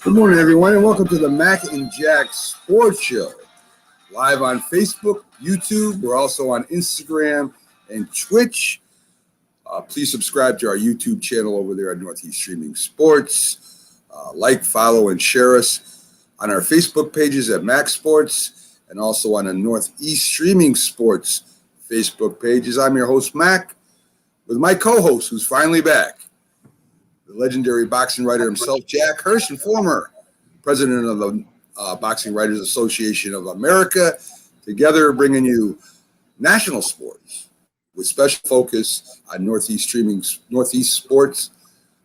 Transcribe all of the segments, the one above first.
Good morning, everyone, and welcome to the Mac and Jack Sports Show. Live on Facebook, YouTube. We're also on Instagram and Twitch. Please subscribe to our YouTube channel over there at Northeast Streaming Sports. Like, follow, and share us on our Facebook pages at Mac Sports and also on the Northeast Streaming Sports Facebook pages. I'm your host, Mac, with my co-host, who's finally back, the legendary boxing writer himself, Jack Hirsch, and former president of the Boxing Writers Association of America, together bringing you national sports with special focus on Northeast sports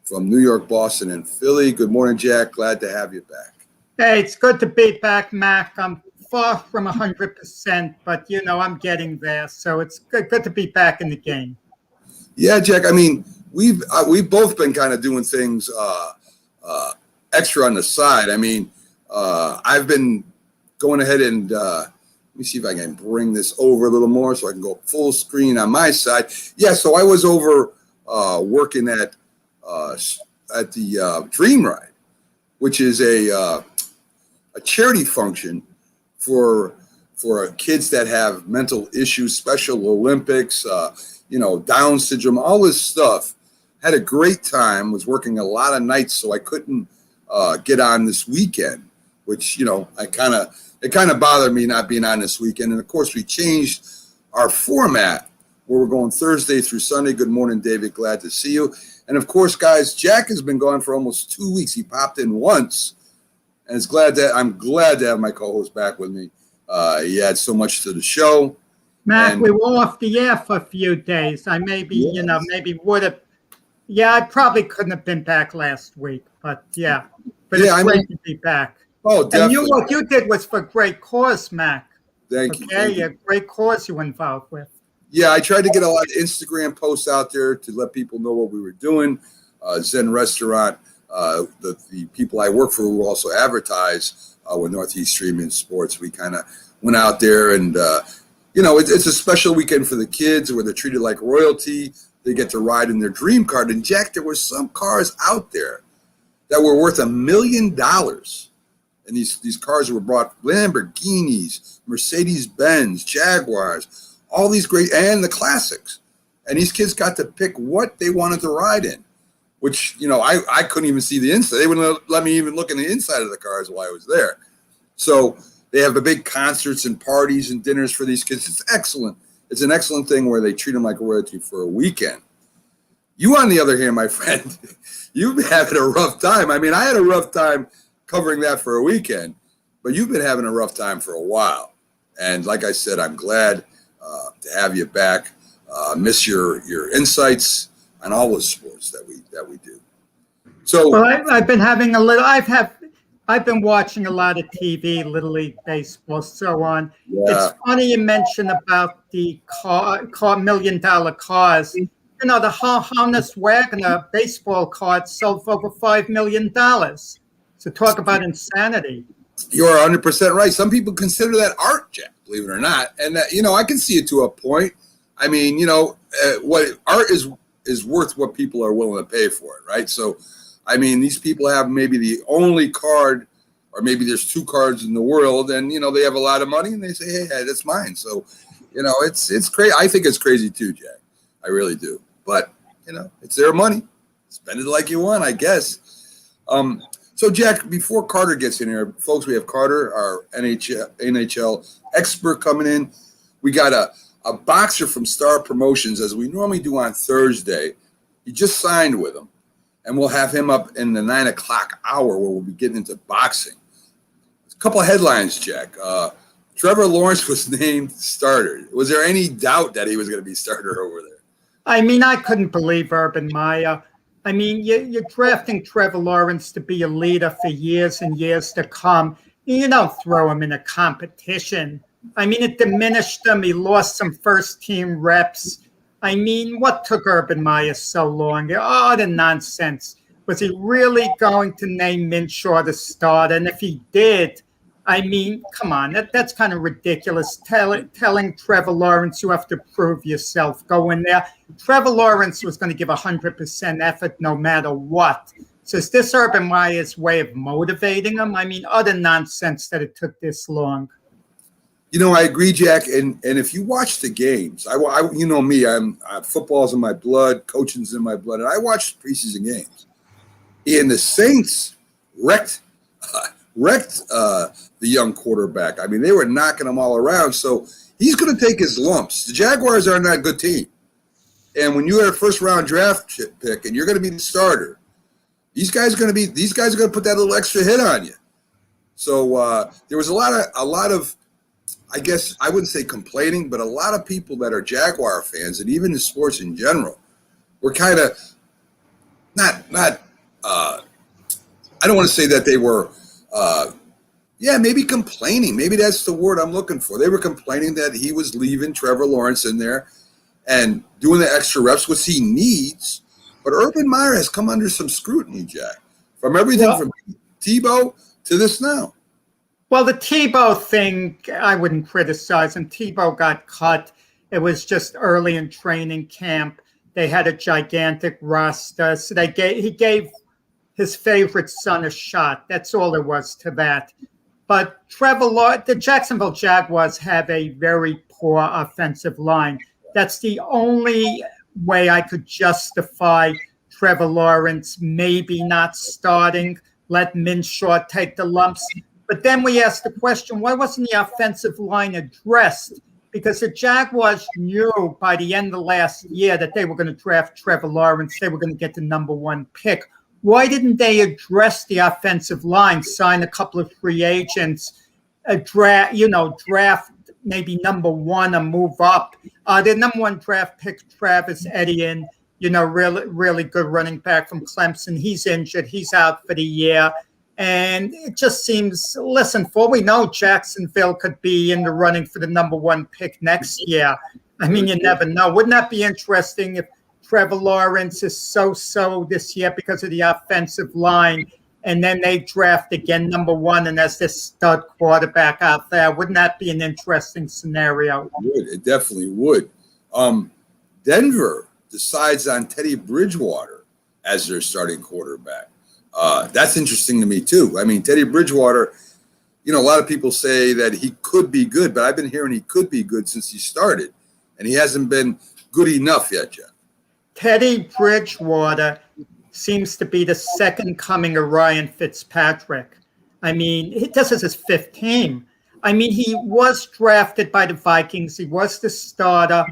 from New York, Boston, and Philly. Good morning, Jack. Glad to have you back. Hey, it's good to be back, Mac. I'm far from 100%, but, I'm getting there. So it's good to be back in the game. Yeah, Jack. I mean, we've both been kind of doing things extra on the side. I mean, I've been going ahead and let me see if I can bring this over a little more so I can go full screen on my side. Yeah, so I was over working at the Dream Ride, which is a charity function for kids that have mental issues, Special Olympics, Down syndrome, all this stuff. Had a great time, was working a lot of nights, so I couldn't get on this weekend, which, it kind of bothered me not being on this weekend. And, of course, we changed our format where we're going Thursday through Sunday. Good morning, David. Glad to see you. And, of course, guys, Jack has been gone for almost 2 weeks. He popped in once, and I'm glad to have my co-host back with me. He had so much to the show. Mac, we were off the air for a few days. I maybe would have. Yeah, I probably couldn't have been back last week, but it's great to be back. Oh, definitely. And what you did was for a great cause, Mac. Thank you. Okay, a great cause you were involved with. Yeah, I tried to get a lot of Instagram posts out there to let people know what we were doing. Zen Restaurant, the people I work for who also advertise with Northeast Streaming Sports, we kind of went out there and, it's a special weekend for the kids where they're treated like royalty. They get to ride in their dream car. And, Jack, there were some cars out there that were worth $1 million. And these cars were brought Lamborghinis, Mercedes-Benz, Jaguars, all these great, and the classics. And these kids got to pick what they wanted to ride in, which, I couldn't even see the inside. They wouldn't let me even look in the inside of the cars while I was there. So they have the big concerts and parties and dinners for these kids. It's excellent. It's an excellent thing where they treat them like royalty for a weekend. You, on the other hand, my friend, you've been having a rough time. I mean, I had a rough time covering that for a weekend, but you've been having a rough time for a while. And like I said, I'm glad to have you back. Miss your insights on all the sports that we do. So, well, I've been having I've been watching a lot of TV, Little League baseball, so on. Yeah. It's funny you mentioned about the $1 million cars. The Honus Wagner baseball card sold for over $5 million. So talk about insanity. You're 100% right. Some people consider that art, Jack, believe it or not. And that, I can see it to a point. I mean, what art is worth what people are willing to pay for it, right? So, I mean, these people have maybe the only card, or maybe there's 2 cards in the world, and, they have a lot of money, and they say, hey, that's mine. So, it's crazy. I think it's crazy too, Jack. I really do. But, it's their money. Spend it like you want, I guess. So, Jack, before Carter gets in here, folks, we have Carter, our NHL expert, coming in. We got a boxer from Star Promotions, as we normally do on Thursday. He just signed with them. And we'll have him up in the 9 o'clock hour where we'll be getting into boxing. A couple of headlines, Jack. Trevor Lawrence was named starter. Was there any doubt that he was going to be starter over there? I mean, I couldn't believe Urban Meyer. I mean, you're drafting Trevor Lawrence to be a leader for years and years to come. You don't throw him in a competition. I mean, it diminished him. He lost some first-team reps. I mean, what took Urban Meyer so long? Oh, the nonsense. Was he really going to name Minshew the starter? And if he did, I mean, come on, that's kind of ridiculous. Telling Trevor Lawrence you have to prove yourself. Go in there. Trevor Lawrence was going to give 100% effort no matter what. So is this Urban Meyer's way of motivating him? I mean, utter nonsense that it took this long. I agree, Jack. And if you watch the games, you know me, football's in my blood, coaching's in my blood, and I watch preseason games. And the Saints wrecked the young quarterback. I mean, they were knocking him all around. So he's going to take his lumps. The Jaguars are not a good team. And when you're a first-round draft pick and you're going to be the starter, these guys are going to put that little extra hit on you. So there was a lot of, I guess I wouldn't say complaining, but a lot of people that are Jaguar fans and even in sports in general were kind of not. I don't want to say that they were. Maybe complaining. Maybe that's the word I'm looking for. They were complaining that he was leaving Trevor Lawrence in there and doing the extra reps, which he needs. But Urban Meyer has come under some scrutiny, Jack, from everything from Tebow to this now. Well, the Tebow thing, I wouldn't criticize him. Tebow got cut. It was just early in training camp. They had a gigantic roster. So he gave his favorite son a shot. That's all there was to that. But the Jacksonville Jaguars have a very poor offensive line. That's the only way I could justify Trevor Lawrence maybe not starting, let Minshew take the lumps. But then we asked the question, why wasn't the offensive line addressed? Because the Jaguars knew by the end of last year that they were going to draft Trevor Lawrence. They were going to get the number 1 pick. Why didn't they address the offensive line, sign a couple of free agents, draft maybe number 1 or move up? The number 1 draft pick, Travis Etienne, really, really good running back from Clemson. He's injured. He's out for the year. And it just seems, listen, for all we know, Jacksonville could be in the running for the number 1 pick next year. I mean, you never know. Wouldn't that be interesting if Trevor Lawrence is so-so this year because of the offensive line, and then they draft again number 1 and as this stud quarterback out there? Wouldn't that be an interesting scenario? It definitely would. Denver decides on Teddy Bridgewater as their starting quarterback. That's interesting to me too. I mean, Teddy Bridgewater, a lot of people say that he could be good, but I've been hearing he could be good since he started, and he hasn't been good enough yet, Jeff. Teddy Bridgewater seems to be the second coming of Ryan Fitzpatrick. I mean, this is his 5th team. I mean, he was drafted by the Vikings. He was the starter.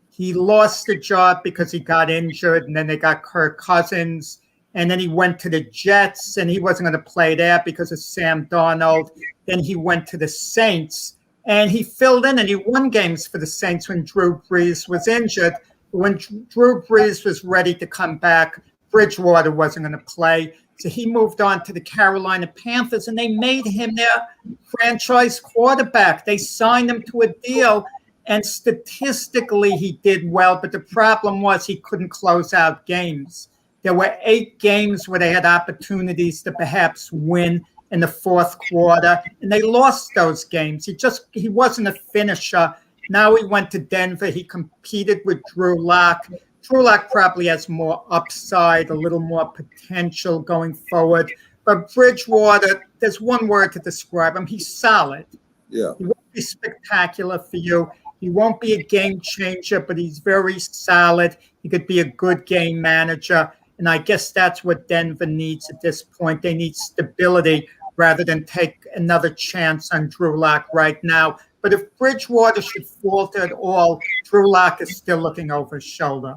He lost the job because he got injured, and then they got Kirk Cousins. And then he went to the Jets, and he wasn't going to play there because of Sam Darnold. Then he went to the Saints, and he filled in, and he won games for the Saints when Drew Brees was injured. When Drew Brees was ready to come back, Bridgewater wasn't going to play. So he moved on to the Carolina Panthers, and they made him their franchise quarterback. They signed him to a deal, and statistically he did well, but the problem was he couldn't close out games. There were 8 games where they had opportunities to perhaps win in the 4th quarter, and they lost those games. He wasn't a finisher. Now he went to Denver. He competed with Drew Lock. Drew Lock probably has more upside, a little more potential going forward. But Bridgewater, there's one word to describe him. He's solid. Yeah. He won't be spectacular for you. He won't be a game changer, but he's very solid. He could be a good game manager. And I guess that's what Denver needs at this point. They need stability rather than take another chance on Drew Lock right now. But if Bridgewater should falter at all, Drew Lock is still looking over his shoulder.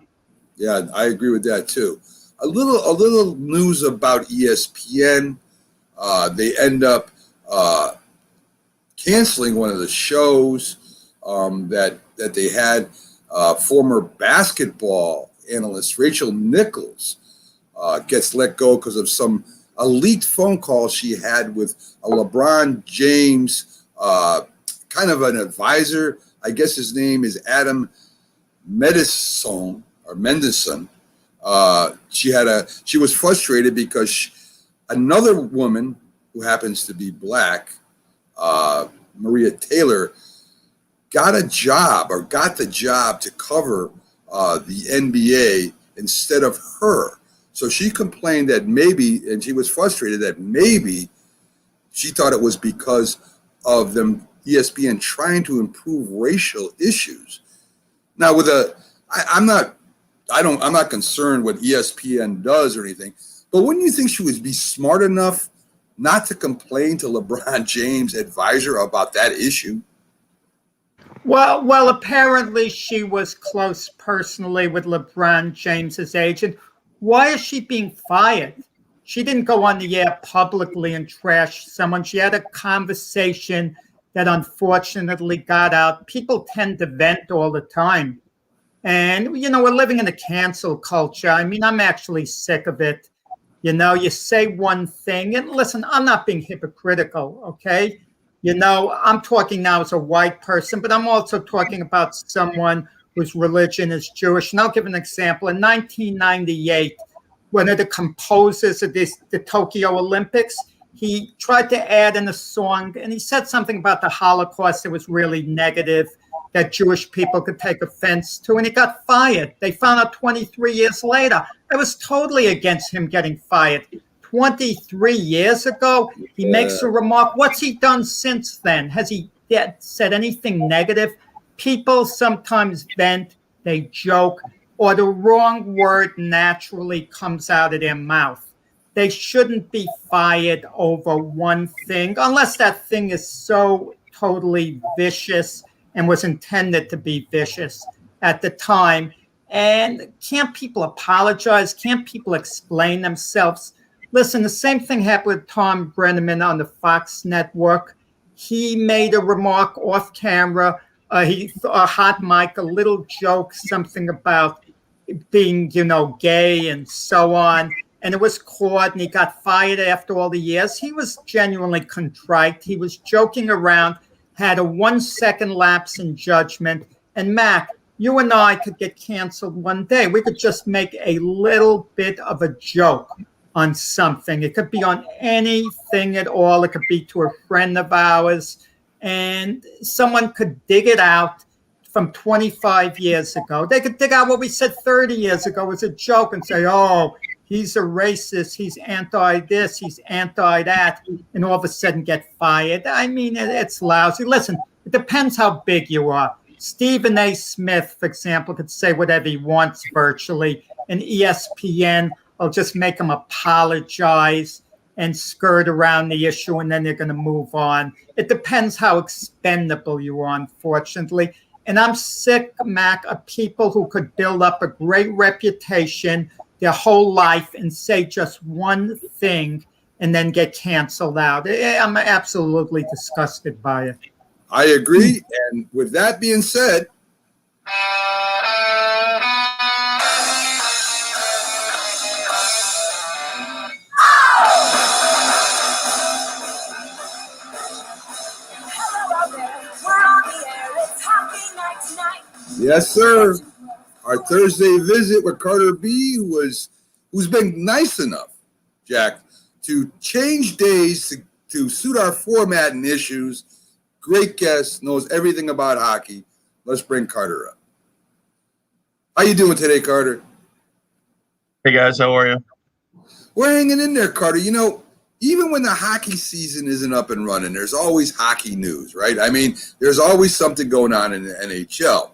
Yeah, I agree with that too. A little news about ESPN. They end up canceling one of the shows that they had. Former basketball analyst Rachel Nichols gets let go because of some leaked phone call she had with a LeBron James kind of an advisor. I guess his name is Adam Mendelssohn. She was frustrated because another woman who happens to be black Maria Taylor, got the job to cover the NBA instead of her. So she complained that maybe, and she was frustrated that maybe she thought it was because of them ESPN trying to improve racial issues. Now, I'm not concerned what ESPN does or anything, but wouldn't you think she would be smart enough not to complain to LeBron James' advisor about that issue? Well, apparently she was close personally with LeBron James's agent. Why is she being fired? She didn't go on the air publicly and trash someone. She had a conversation that unfortunately got out. People tend to vent all the time. And, we're living in a cancel culture. I mean, I'm actually sick of it. You say one thing, and listen, I'm not being hypocritical, okay? I'm talking now as a white person, but I'm also talking about someone whose religion is Jewish. And I'll give an example. In 1998, one of the composers of the Tokyo Olympics, he tried to add in a song, and he said something about the Holocaust that was really negative, that Jewish people could take offense to, and he got fired. They found out 23 years later. I was totally against him getting fired. 23 years ago, he makes a remark. What's he done since then? Has he said anything negative? People sometimes vent, they joke, or the wrong word naturally comes out of their mouth. They shouldn't be fired over one thing, unless that thing is so totally vicious and was intended to be vicious at the time. And can't people apologize? Can't people explain themselves? Listen, the same thing happened with Tom Brenneman on the Fox network. He made a remark off camera. A hot mic, a little joke, something about being, gay and so on. And it was caught, and he got fired after all the years. He was genuinely contrite. He was joking around, had a 1 second lapse in judgment. And Mac, you and I could get canceled one day. We could just make a little bit of a joke on something. It could be on anything at all. It could be to a friend of ours. And someone could dig it out from 25 years ago. They could dig out what we said 30 years ago as a joke and say, oh, he's a racist, he's anti-this, he's anti-that, and all of a sudden get fired. I mean, it's lousy. Listen, it depends how big you are. Stephen A. Smith, for example, could say whatever he wants virtually, and ESPN will just make him apologize and skirt around the issue, and then they're going to move on. It depends how expendable you are, unfortunately. And I'm sick, Mac, of people who could build up a great reputation their whole life and say just one thing and then get canceled out. I'm absolutely disgusted by it. I agree. And with that being said, yes, sir. Our Thursday visit with Carter B, who's been nice enough, Jack, to change days to suit our format and issues. Great guest, knows everything about hockey. Let's bring Carter up. How you doing today, Carter? Hey, guys. How are you? We're hanging in there, Carter. Even when the hockey season isn't up and running, there's always hockey news, right? I mean, there's always something going on in the NHL.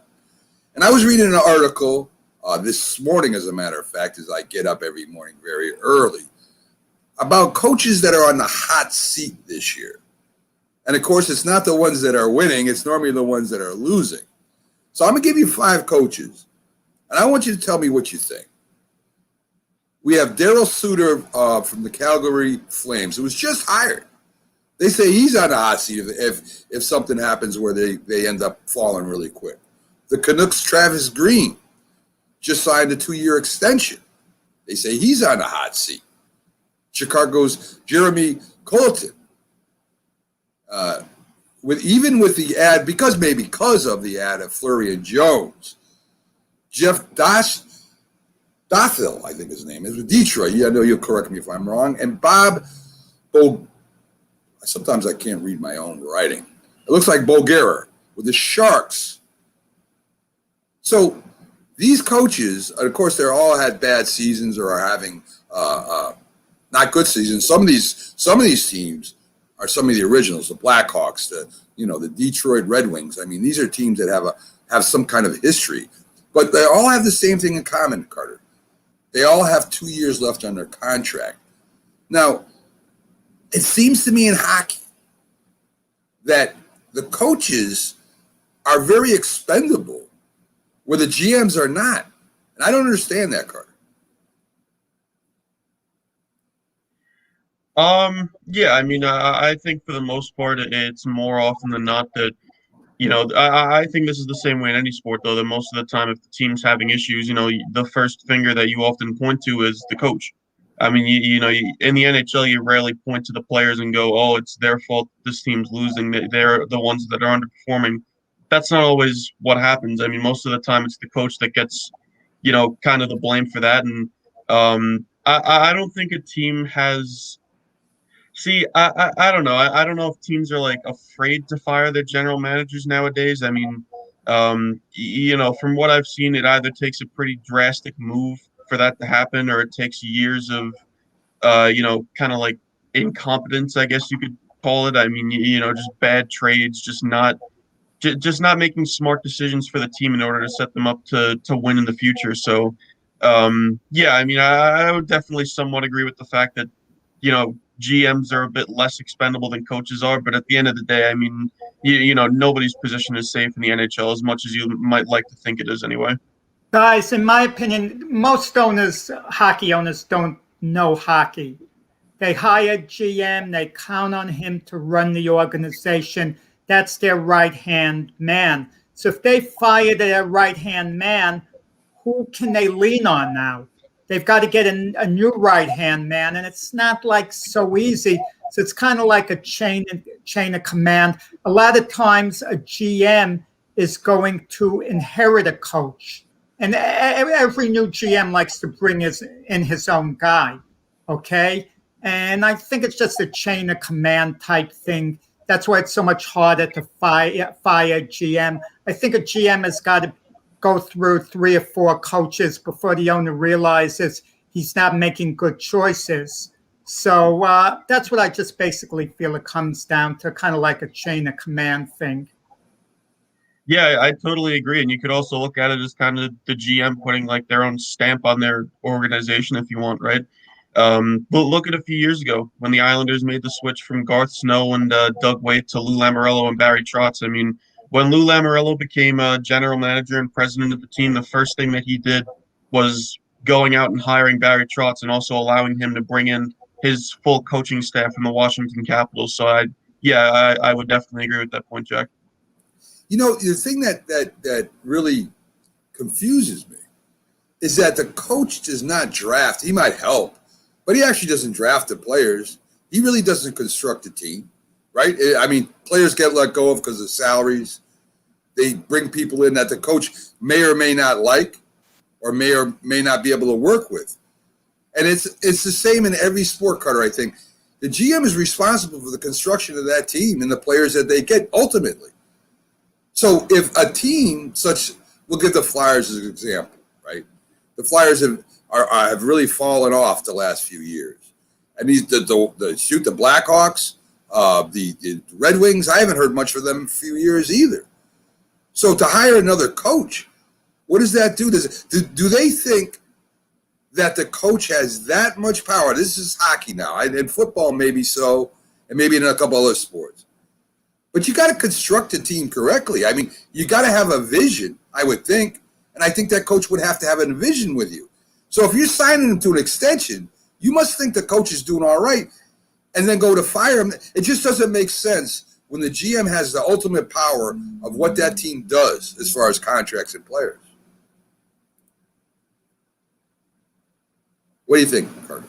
And I was reading an article this morning, as a matter of fact, as I get up every morning very early, about coaches that are on the hot seat this year. And, of course, it's not the ones that are winning. It's normally the ones that are losing. So I'm going to give you 5 coaches, and I want you to tell me what you think. We have Daryl Suter from the Calgary Flames, who was just hired. They say he's on the hot seat if something happens where they end up falling really quick. The Canucks' Travis Green just signed a 2-year extension. They say he's on the hot seat. Chicago's Jeremy Colleton. With the ad, because of the ad of Fleury and Jones, Jeff Dothil, I think his name is, with Detroit. I know you'll correct me if I'm wrong. And Bob Sometimes I can't read my own writing. It looks like Bulgara with the Sharks. So these coaches, of course, they're all had bad seasons or are having not good seasons. Some of these teams are some of the originals, the Blackhawks, the Detroit Red Wings. I mean, these are teams that have some kind of history, but they all have the same thing in common, Carter. They all have 2 years left on their contract. Now, it seems to me in hockey that the coaches are very expendable where the GMs are not. And I don't understand that, Carter. Yeah, I mean, I think for the most part, it's more often than not that, I think this is the same way in any sport, though, that most of the time, if the team's having issues, the first finger that you often point to is the coach. I mean, in the NHL, you rarely point to the players and go, oh, it's their fault this team's losing. They're the ones that are underperforming. That's not always what happens. I mean, most of the time, it's the coach that gets, kind of the blame for that. And I don't think a team has. See, I don't know. I don't know if teams are like afraid to fire their general managers nowadays. I mean, from what I've seen, it either takes a pretty drastic move for that to happen, or it takes years of, kind of like incompetence, I guess you could call it. I mean, just bad trades, just not making smart decisions for the team in order to set them up to win in the future. So, yeah, I mean, I would definitely somewhat agree with the fact that, GMs are a bit less expendable than coaches are, but at the end of the day, I mean, nobody's position is safe in the NHL as much as you might like to think it is anyway. Guys, in my opinion, most hockey owners don't know hockey. They hire GM, they count on him to run the organization. That's their right-hand man. So if they fire their right-hand man, who can they lean on now? They've got to get a new right-hand man, and it's not like so easy. So it's kind of like a chain of command. A lot of times a GM is going to inherit a coach. And every new GM likes to bring in his own guy, okay? And I think it's just a chain of command type thing. That's why it's so much harder to fire GM. I think a GM has got to go through 3 or 4 coaches before the owner realizes he's not making good choices. So that's what I just basically feel it comes down to, kind of like a chain of command thing. Yeah, I totally agree. And you could also look at it as kind of the GM putting like their own stamp on their organization if you want, right? But look at a few years ago when the Islanders made the switch from Garth Snow and Doug Weight to Lou Lamoriello and Barry Trotz. I mean, when Lou Lamoriello became a general manager and president of the team, the first thing that he did was going out and hiring Barry Trotz and also allowing him to bring in his full coaching staff from the Washington Capitals. So I would definitely agree with that point, Jack. The thing that really confuses me is that the coach does not draft. He might help, but he actually doesn't draft the players. He really doesn't construct a team, right? I mean, players get let go of because of salaries. They bring people in that the coach may or may not like or may not be able to work with. And it's the same in every sport, Carter, I think. The GM is responsible for the construction of that team and the players that they get ultimately. So if a team we'll give the Flyers as an example, right? The Flyers have really fallen off the last few years. And the Blackhawks, the Red Wings, I haven't heard much from them in a few years either. So to hire another coach, what does that do? Do they think that the coach has that much power? This is hockey now. In football, maybe so, and maybe in a couple other sports. But you got to construct a team correctly. I mean, you got to have a vision, I would think. And I think that coach would have to have a vision with you. So if you're signing him to an extension, you must think the coach is doing all right and then go to fire him. It just doesn't make sense when the GM has the ultimate power of what that team does as far as contracts and players. What do you think, Carter?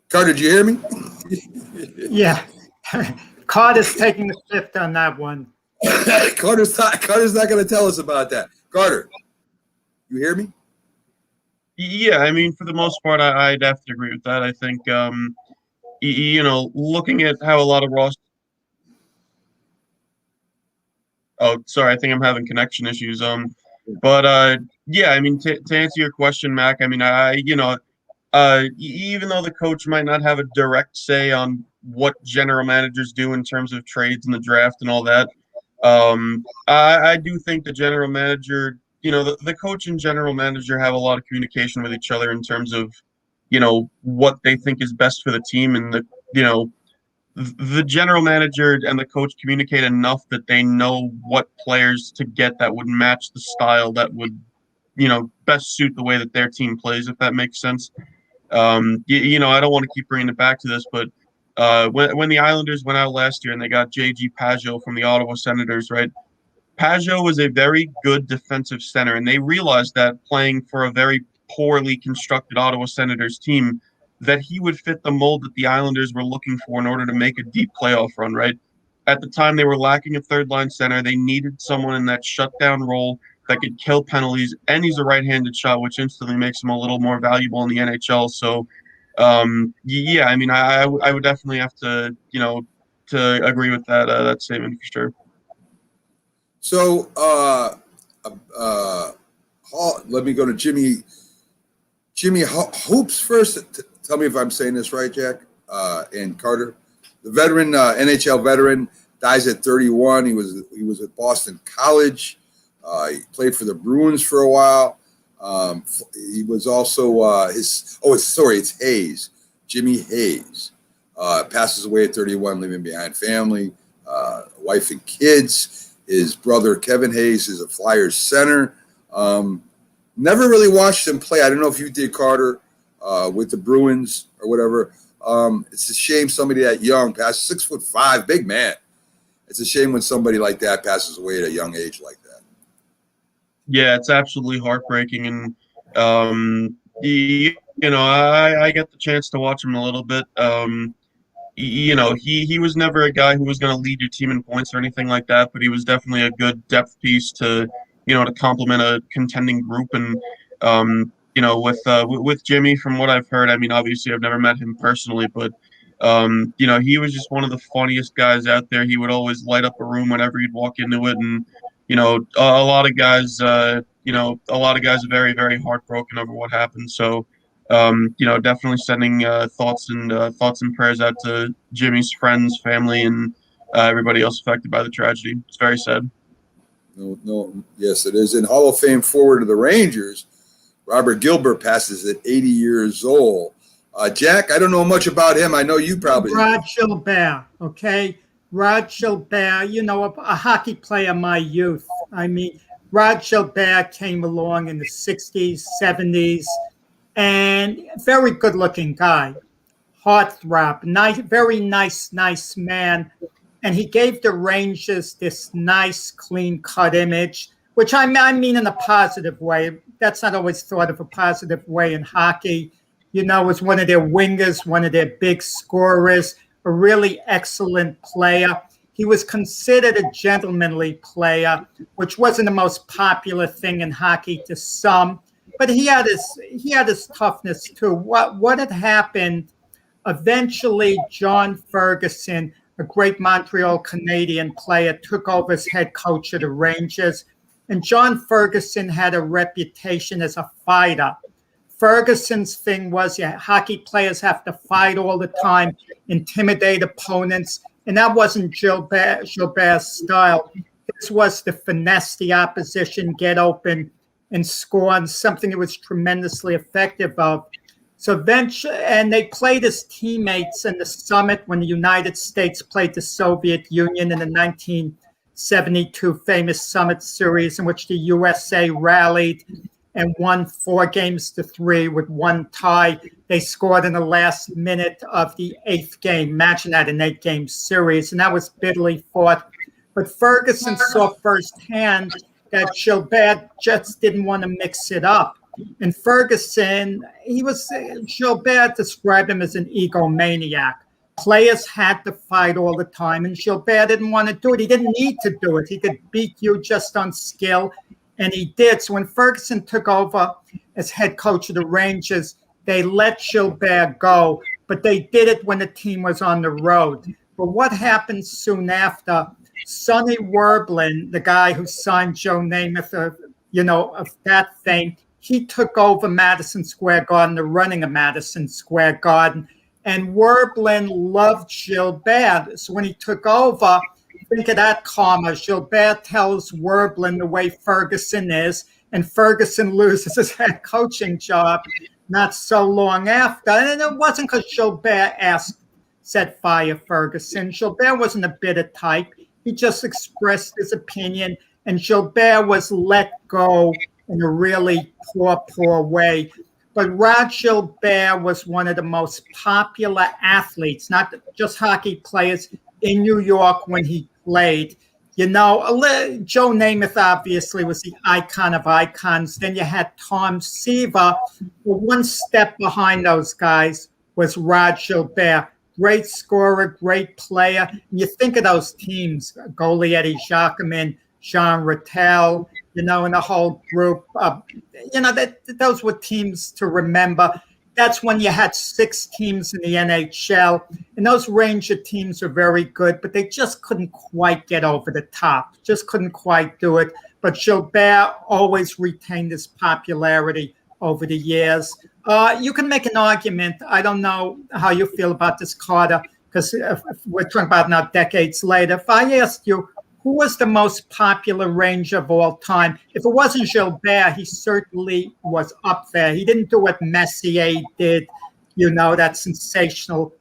Carter, did you hear me? Yeah. Carter's taking the fifth on that one. Carter's not going to tell us about that. Carter, you hear me? Yeah, I mean, for the most part, I'd have to agree with that. I think, looking at how a lot of Ross. Oh, sorry, I think I'm having connection issues. But yeah, I mean, to answer your question, Mac, I mean, even though the coach might not have a direct say on what general managers do in terms of trades and the draft and all that, I do think the general manager, the coach and general manager have a lot of communication with each other in terms of, what they think is best for the team, and you know, the general manager and the coach communicate enough that they know what players to get that would match the style that would, best suit the way that their team plays, if that makes sense. I don't want to keep bringing it back to this, but when the Islanders went out last year and they got JG Pageau from the Ottawa Senators, right? Pageau was a very good defensive center, and they realized that playing for a very poorly constructed Ottawa Senators team, that he would fit the mold that the Islanders were looking for in order to make a deep playoff run, right? At the time, they were lacking a third line center. They needed someone in that shutdown role that could kill penalties, and he's a right-handed shot, which instantly makes him a little more valuable in the NHL. So, yeah, I mean, I would definitely have to, to agree with that statement for sure. So let me go to Jimmy Hoops first. Tell me if I'm saying this right, Jack. And Carter, the veteran, NHL veteran, dies at 31. He was at Boston College. He played for the Bruins for a while. He was also it's Hayes, Jimmy Hayes. Passes away at 31, leaving behind family, wife and kids. His brother Kevin Hayes is a Flyers center. Never really watched him play. I don't know if you did, Carter, with the Bruins or whatever. It's a shame somebody that young passes 6'5", big man. It's a shame when somebody like that passes away at a young age like that. Yeah, it's absolutely heartbreaking, and I get the chance to watch him a little bit. He was never a guy who was going to lead your team in points or anything like that, but he was definitely a good depth piece to complement a contending group. And with Jimmy, from what I've heard, I mean, obviously I've never met him personally, but he was just one of the funniest guys out there. He would always light up a room whenever he'd walk into it, and a lot of guys, are very, very heartbroken over what happened. So. Definitely sending thoughts and prayers out to Jimmy's friends, family, and everybody else affected by the tragedy. It's very sad. No, yes, it is. In Hall of Fame forward of the Rangers, Robert Gilbert passes at 80 years old. Jack, I don't know much about him. I know you probably. Rod Gilbert, okay? Rod Gilbert, a hockey player of my youth. I mean, Rod Gilbert came along in the 60s, 70s, and very good-looking guy, heartthrob, nice, very nice man. And he gave the Rangers this nice, clean-cut image, which I mean in a positive way. That's not always thought of a positive way in hockey. Was one of their wingers, one of their big scorers, a really excellent player. He was considered a gentlemanly player, which wasn't the most popular thing in hockey to some. But he had his toughness too. What had happened? Eventually, John Ferguson, a great Montreal Canadian player, took over as head coach of the Rangers. And John Ferguson had a reputation as a fighter. Ferguson's thing was, hockey players have to fight all the time, intimidate opponents, and that wasn't Gilbert's style. This was to finesse the opposition, get open, and score on something he was tremendously effective of. So eventually, and they played as teammates in the summit when the United States played the Soviet Union in the 1972 famous Summit Series, in which the USA rallied and won 4-3 with one tie. They scored in the last minute of the 8th game. Imagine that, an 8-game series, and that was bitterly fought. But Ferguson saw firsthand that Gilbert just didn't want to mix it up. And Ferguson, Gilbert described him as an egomaniac. Players had to fight all the time, and Gilbert didn't want to do it. He didn't need to do it. He could beat you just on skill, and he did. So when Ferguson took over, as head coach of the Rangers, they let Gilbert go, but they did it when the team was on the road. But what happened soon after? Sonny Werblin, the guy who signed Joe Namath, of that fame, he took over Madison Square Garden, the running of Madison Square Garden. And Werblin loved Gilbert. So when he took over, think of that karma. Gilbert tells Werblin the way Ferguson is, and Ferguson loses his head coaching job not so long after. And it wasn't because Gilbert said fire Ferguson. Gilbert wasn't a bitter type. He just expressed his opinion, and Gilbert was let go in a really poor way. But Rod Gilbert was one of the most popular athletes, not just hockey players, in New York when he played. Joe Namath obviously was the icon of icons. Then you had Tom Seaver. One step behind those guys was Rod Gilbert. Great scorer, great player. And you think of those teams, goalie Eddie Jacquemin, Jean Rattel, and the whole group. Those were teams to remember. That's when you had 6 teams in the NHL. And those Ranger teams were very good, but they just couldn't quite get over the top. Just couldn't quite do it. But Gilbert always retained his popularity over the years. You can make an argument. I don't know how you feel about this, Carter, because if we're talking about now decades later. If I asked you, who was the most popular Ranger of all time? If it wasn't Gilbert, he certainly was up there. He didn't do what Messier did, that sensational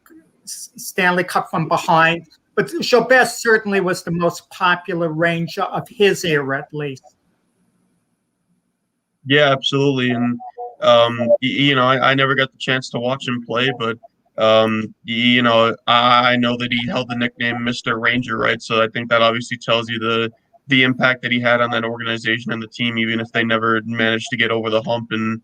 Stanley Cup from behind. But Gilbert certainly was the most popular Ranger of his era, at least. Yeah, absolutely. And, I never got the chance to watch him play, but I know that he held the nickname Mr. Ranger, right? So I think that obviously tells you the impact that he had on that organization and the team, even if they never managed to get over the hump and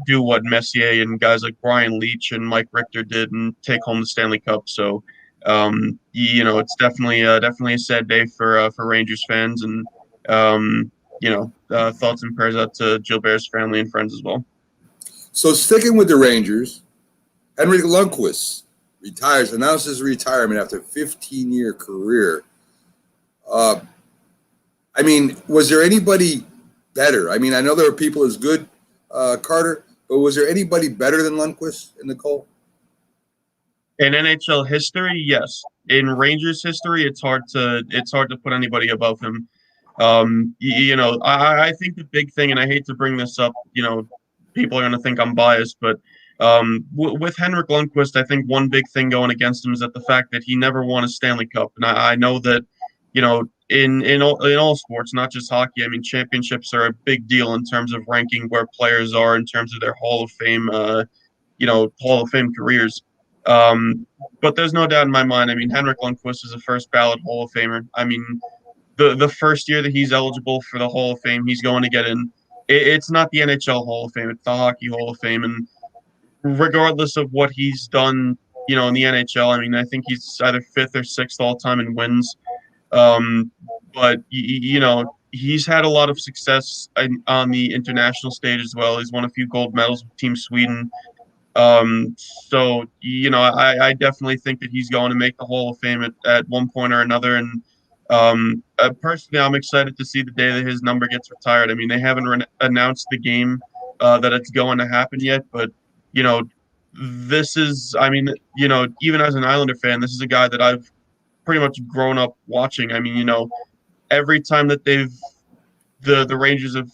do what Messier and guys like Brian Leetch and Mike Richter did and take home the Stanley Cup. So it's definitely a sad day for Rangers fans, and thoughts and prayers out to Gilbert's family and friends as well. So sticking with the Rangers, Henrik Lundqvist announced his retirement after a 15-year career. Was there anybody better? I know there are people as good, Carter, but was there anybody better than Lundqvist in Nicole? In NHL history, yes. In Rangers history, it's hard to put anybody above him. I think the big thing, and I hate to bring this up, people are going to think I'm biased, but with Henrik Lundqvist, I think one big thing going against him is that the fact that he never won a Stanley Cup. And I know that, in all sports, not just hockey, championships are a big deal in terms of ranking where players are in terms of their Hall of Fame, Hall of Fame careers. But there's no doubt in my mind, Henrik Lundqvist is a first ballot Hall of Famer. The first year that he's eligible for the Hall of Fame, he's going to get in. It's not the NHL Hall of Fame, it's the Hockey Hall of Fame. And regardless of what he's done, in the NHL, I think he's either 5th or 6th all time in wins. But he's had a lot of success on the international stage as well. He's won a few gold medals with Team Sweden. So I definitely think that he's going to make the Hall of Fame at one point or another. And personally, I'm excited to see the day that his number gets retired. They haven't announced the game that it's going to happen yet, but this is, even as an Islander fan, this is a guy that I've pretty much grown up watching. Every time that the Rangers have,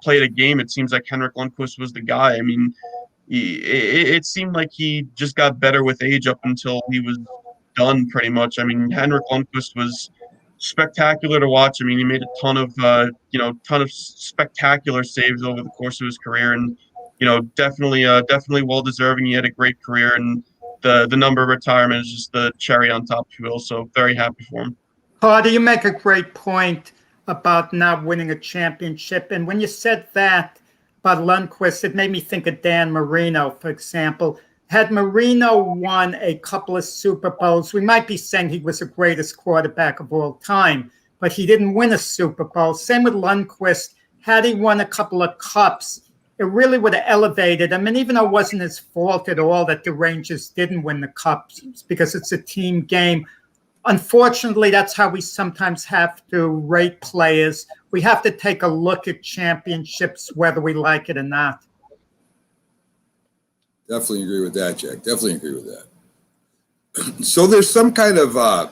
played a game, it seems like Henrik Lundqvist was the guy. It seemed like he just got better with age up until he was done pretty much. Henrik Lundqvist was spectacular to watch. He made a ton of spectacular saves over the course of his career, and definitely well deserving. He had a great career, and the number of retirement is just the cherry on top, if you will. So very happy for him. Carter, you make a great point about not winning a championship, and when you said that about Lundqvist, it made me think of Dan Marino, for example. Had Marino won a couple of Super Bowls, we might be saying he was the greatest quarterback of all time, but he didn't win a Super Bowl. Same with Lundqvist. Had he won a couple of cups, it really would have elevated him. And even though it wasn't his fault at all that the Rangers didn't win the Cup because it's a team game, unfortunately, that's how we sometimes have to rate players. We have to take a look at championships, whether we like it or not. Definitely agree with that, Jack. Definitely agree with that. So there's some kind of a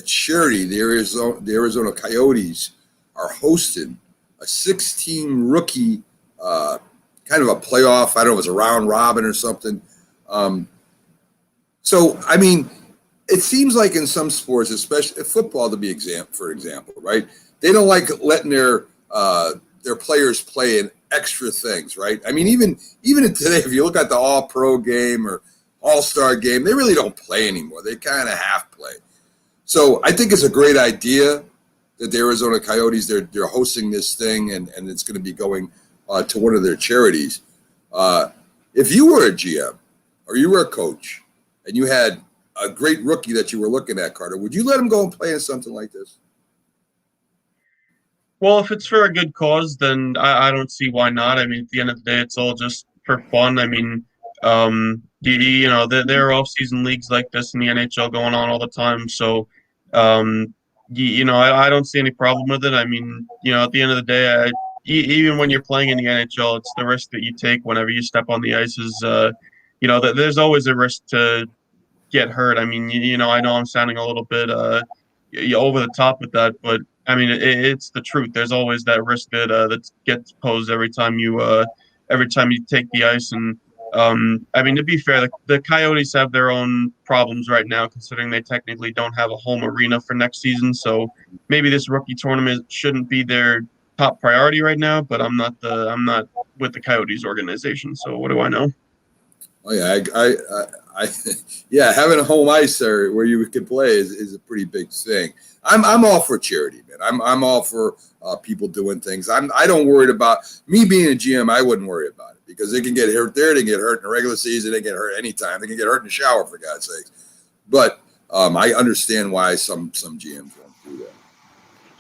charity. The Arizona Coyotes are hosting a 16 rookie kind of a playoff. I don't know if it's a round robin or something. So, I mean, it seems like in some sports, especially football, for example, right? They don't like letting their players play in extra things, right? I mean, even today, if you look at the All-Pro game or All-Star game, they really don't play anymore. They kind of half play. So I think it's a great idea that the Arizona Coyotes, they're hosting this thing, and it's going to be going to one of their charities. If you were a GM or you were a coach and you had a great rookie that you were looking at, Carter, would you let him go and play in something like this? Well, if it's for a good cause, then I don't see why not. I mean, at the end of the day, it's all just for fun. I mean, there are off-season leagues like this in the NHL going on all the time. So, I don't see any problem with it. I mean, at the end of the day, even when you're playing in the NHL, it's the risk that you take whenever you step on the ice is, there's always a risk to get hurt. I mean, I know I'm sounding a little bit over the top with that, but I mean, it's the truth. There's always that risk that gets posed every time you take the ice. And I mean, to be fair, the Coyotes have their own problems right now, considering they technically don't have a home arena for next season. So maybe this rookie tournament shouldn't be their top priority right now. But I'm not with the Coyotes organization, so what do I know? Oh yeah, yeah, having a home ice there where you can play is a pretty big thing. I'm all for charity, man. I'm all for people doing things. I don't worry about me being a GM. I wouldn't worry about it because they can get hurt there. They can get hurt in the regular season. They can get hurt anytime. They can get hurt in the shower, for God's sakes. But I understand why some GMs won't do that.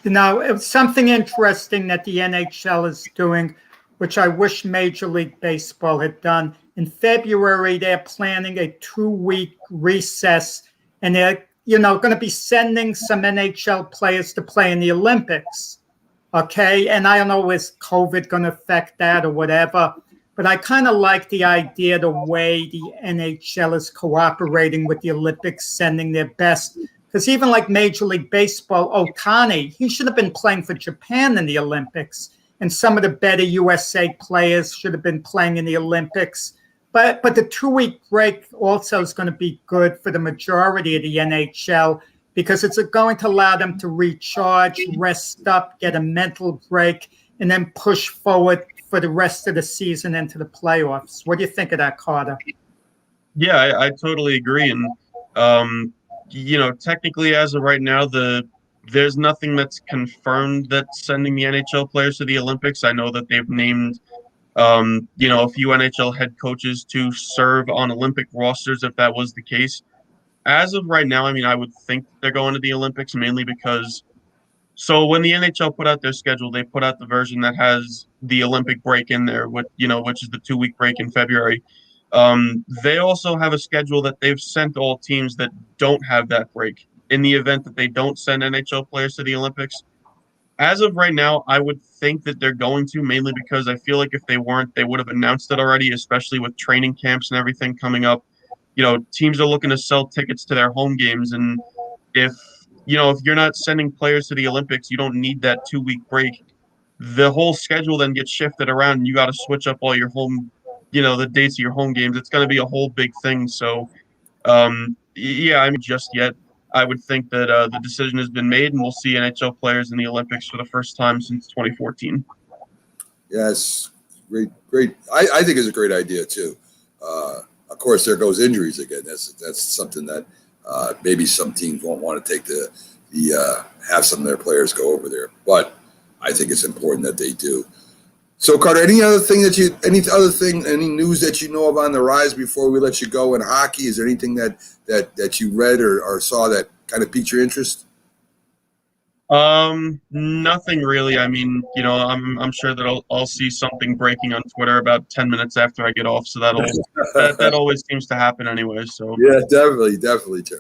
Now, it's something interesting that the NHL is doing, which I wish Major League Baseball had done. In February, they're planning a 2-week recess, and they're going to be sending some NHL players to play in the Olympics. Okay, and I don't know, is COVID going to affect that or whatever? But I kind of like the idea, the way the NHL is cooperating with the Olympics, sending their best. Because even like Major League Baseball, Ohtani, he should have been playing for Japan in the Olympics. And some of the better USA players should have been playing in the Olympics. But the 2-week break also is going to be good for the majority of the NHL because it's going to allow them to recharge, rest up, get a mental break, and then push forward for the rest of the season into the playoffs. What do you think of that, Carter? Yeah, I totally agree. And, technically as of right now, there's nothing that's confirmed that's sending the NHL players to the Olympics. I know that they've named a few NHL head coaches to serve on Olympic rosters if that was the case. As of right now, I mean, I would think they're going to the Olympics mainly because when the NHL put out their schedule, they put out the version that has the Olympic break in there, which is the 2-week break in February. They also have a schedule that they've sent all teams that don't have that break in the event that they don't send NHL players to the Olympics. As of right now, I would think that they're going to, mainly because I feel like if they weren't, they would have announced it already, especially with training camps and everything coming up. Teams are looking to sell tickets to their home games. And if you're not sending players to the Olympics, you don't need that 2-week break. The whole schedule then gets shifted around and you got to switch up all your home, the dates of your home games. It's going to be a whole big thing. So, just yet. I would think that the decision has been made, and we'll see NHL players in the Olympics for the first time since 2014. Yes, great. I think it's a great idea too. Of course, there goes injuries again. That's something that maybe some teams won't want to take have some of their players go over there, but I think it's important that they do. So, Carter, any news that you know of on the rise before we let you go in hockey? Is there anything that you read or saw that kind of piqued your interest? Nothing really. I mean, I'm sure that I'll see something breaking on Twitter about 10 minutes after I get off, so that always seems to happen anyway. So Yeah, definitely,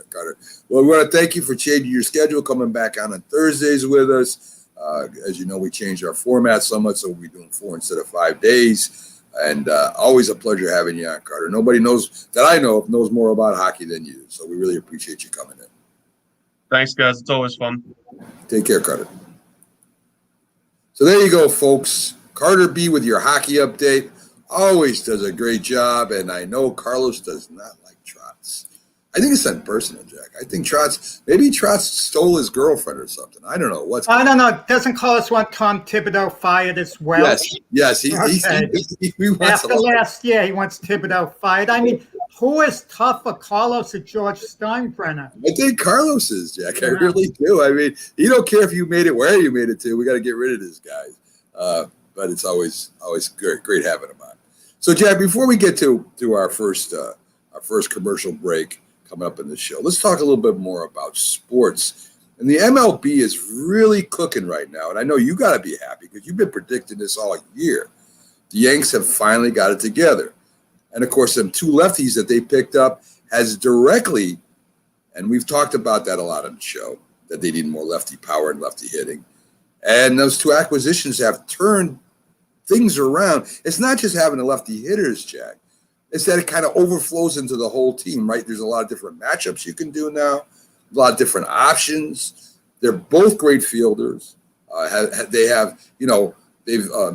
Carter. Well, we want to thank you for changing your schedule, coming back on Thursdays with us. As you know, we changed our format somewhat, so we'll be doing 4 instead of 5 days. And always a pleasure having you on, Carter. Nobody knows that I know of knows more about hockey than you, so we really appreciate you coming in. thanks, guys. It's always fun. Take care, Carter. So there you go, folks. Carter B with your hockey update. Always does a great job, and I know Carlos does not like Trotz. I think it's unpersonal, Jack. I think maybe Trotz stole his girlfriend or something. I don't know. I don't know. Doesn't Carlos want Tom Thibodeau fired as well? Yes. He wants After last year, he wants Thibodeau fired. I mean, who is tougher, Carlos or George Steinbrenner? I think Carlos is, Jack. I really do. I mean, you don't care if you made it where you made it to. We got to get rid of this guy. But it's always great having him on. So, Jack, before we get to our first commercial break coming up in the show, let's talk a little bit more about sports. And the MLB is really cooking right now. And I know you got to be happy because you've been predicting this all year. The Yanks have finally got it together. And, of course, them 2 lefties that they picked up has directly, and we've talked about that a lot on the show, that they need more lefty power and lefty hitting. And those 2 acquisitions have turned things around. It's not just having the lefty hitters, Jack. It's that it kind of overflows into the whole team, right? There's a lot of different matchups you can do now, a lot of different options. They're both great fielders. They've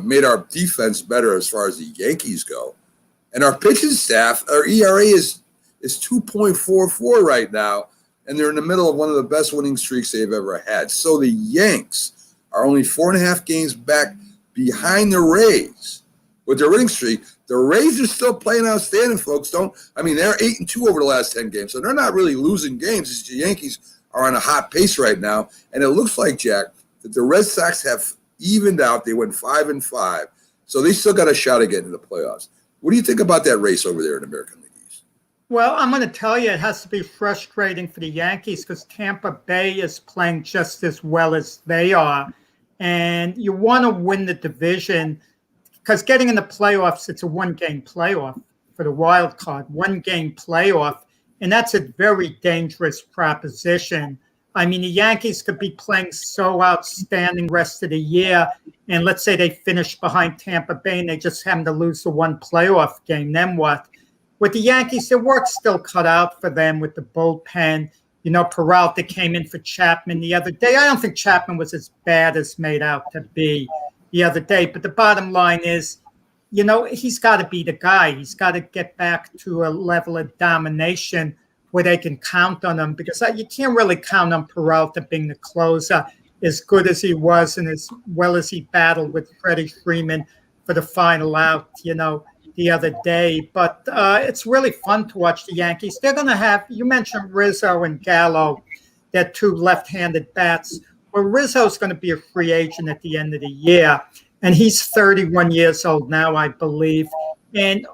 made our defense better as far as the Yankees go. And our pitching staff, our ERA is 2.44 right now, and they're in the middle of one of the best winning streaks they've ever had. So the Yanks are only 4.5 games back behind the Rays with their winning streak. The Rays are still playing outstanding, folks. They're 8-2 over the last 10 games, so they're not really losing games. It's the Yankees are on a hot pace right now, and it looks like, Jack, that the Red Sox have evened out. They went 5-5, so they still got a shot at getting to the playoffs. What do you think about that race over there in American League East? Well, I'm going to tell you, it has to be frustrating for the Yankees because Tampa Bay is playing just as well as they are. And you want to win the division because getting in the playoffs, it's a 1-game playoff for the wild card, 1-game playoff. And that's a very dangerous proposition. I mean, the Yankees could be playing so outstanding rest of the year. And let's say they finish behind Tampa Bay and they just happen to lose the 1 playoff game. Then what? With the Yankees, the work's still cut out for them with the bullpen. You know, Peralta came in for Chapman the other day. I don't think Chapman was as bad as made out to be the other day. But the bottom line is, he's got to be the guy. He's got to get back to a level of domination where they can count on him because you can't really count on Peralta being the closer as good as he was and as well as he battled with Freddie Freeman for the final out, the other day. But it's really fun to watch the Yankees. They're going to have, you mentioned Rizzo and Gallo, they're 2 left-handed bats. Well, Rizzo's going to be a free agent at the end of the year, and he's 31 years old now, I believe. And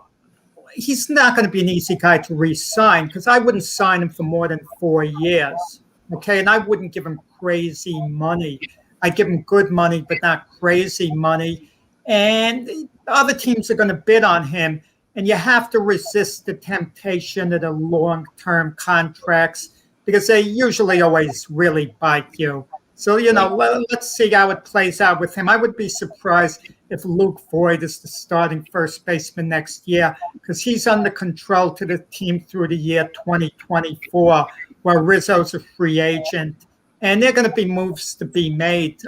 he's not going to be an easy guy to re-sign because I wouldn't sign him for more than 4 years, okay? And I wouldn't give him crazy money. I'd give him good money, but not crazy money. And other teams are going to bid on him, and you have to resist the temptation of the long-term contracts because they usually always really bite you. So, let's see how it plays out with him. I would be surprised if Luke Voigt is the starting first baseman next year because he's under control to the team through the year 2024, where Rizzo's a free agent. And there are going to be moves to be made.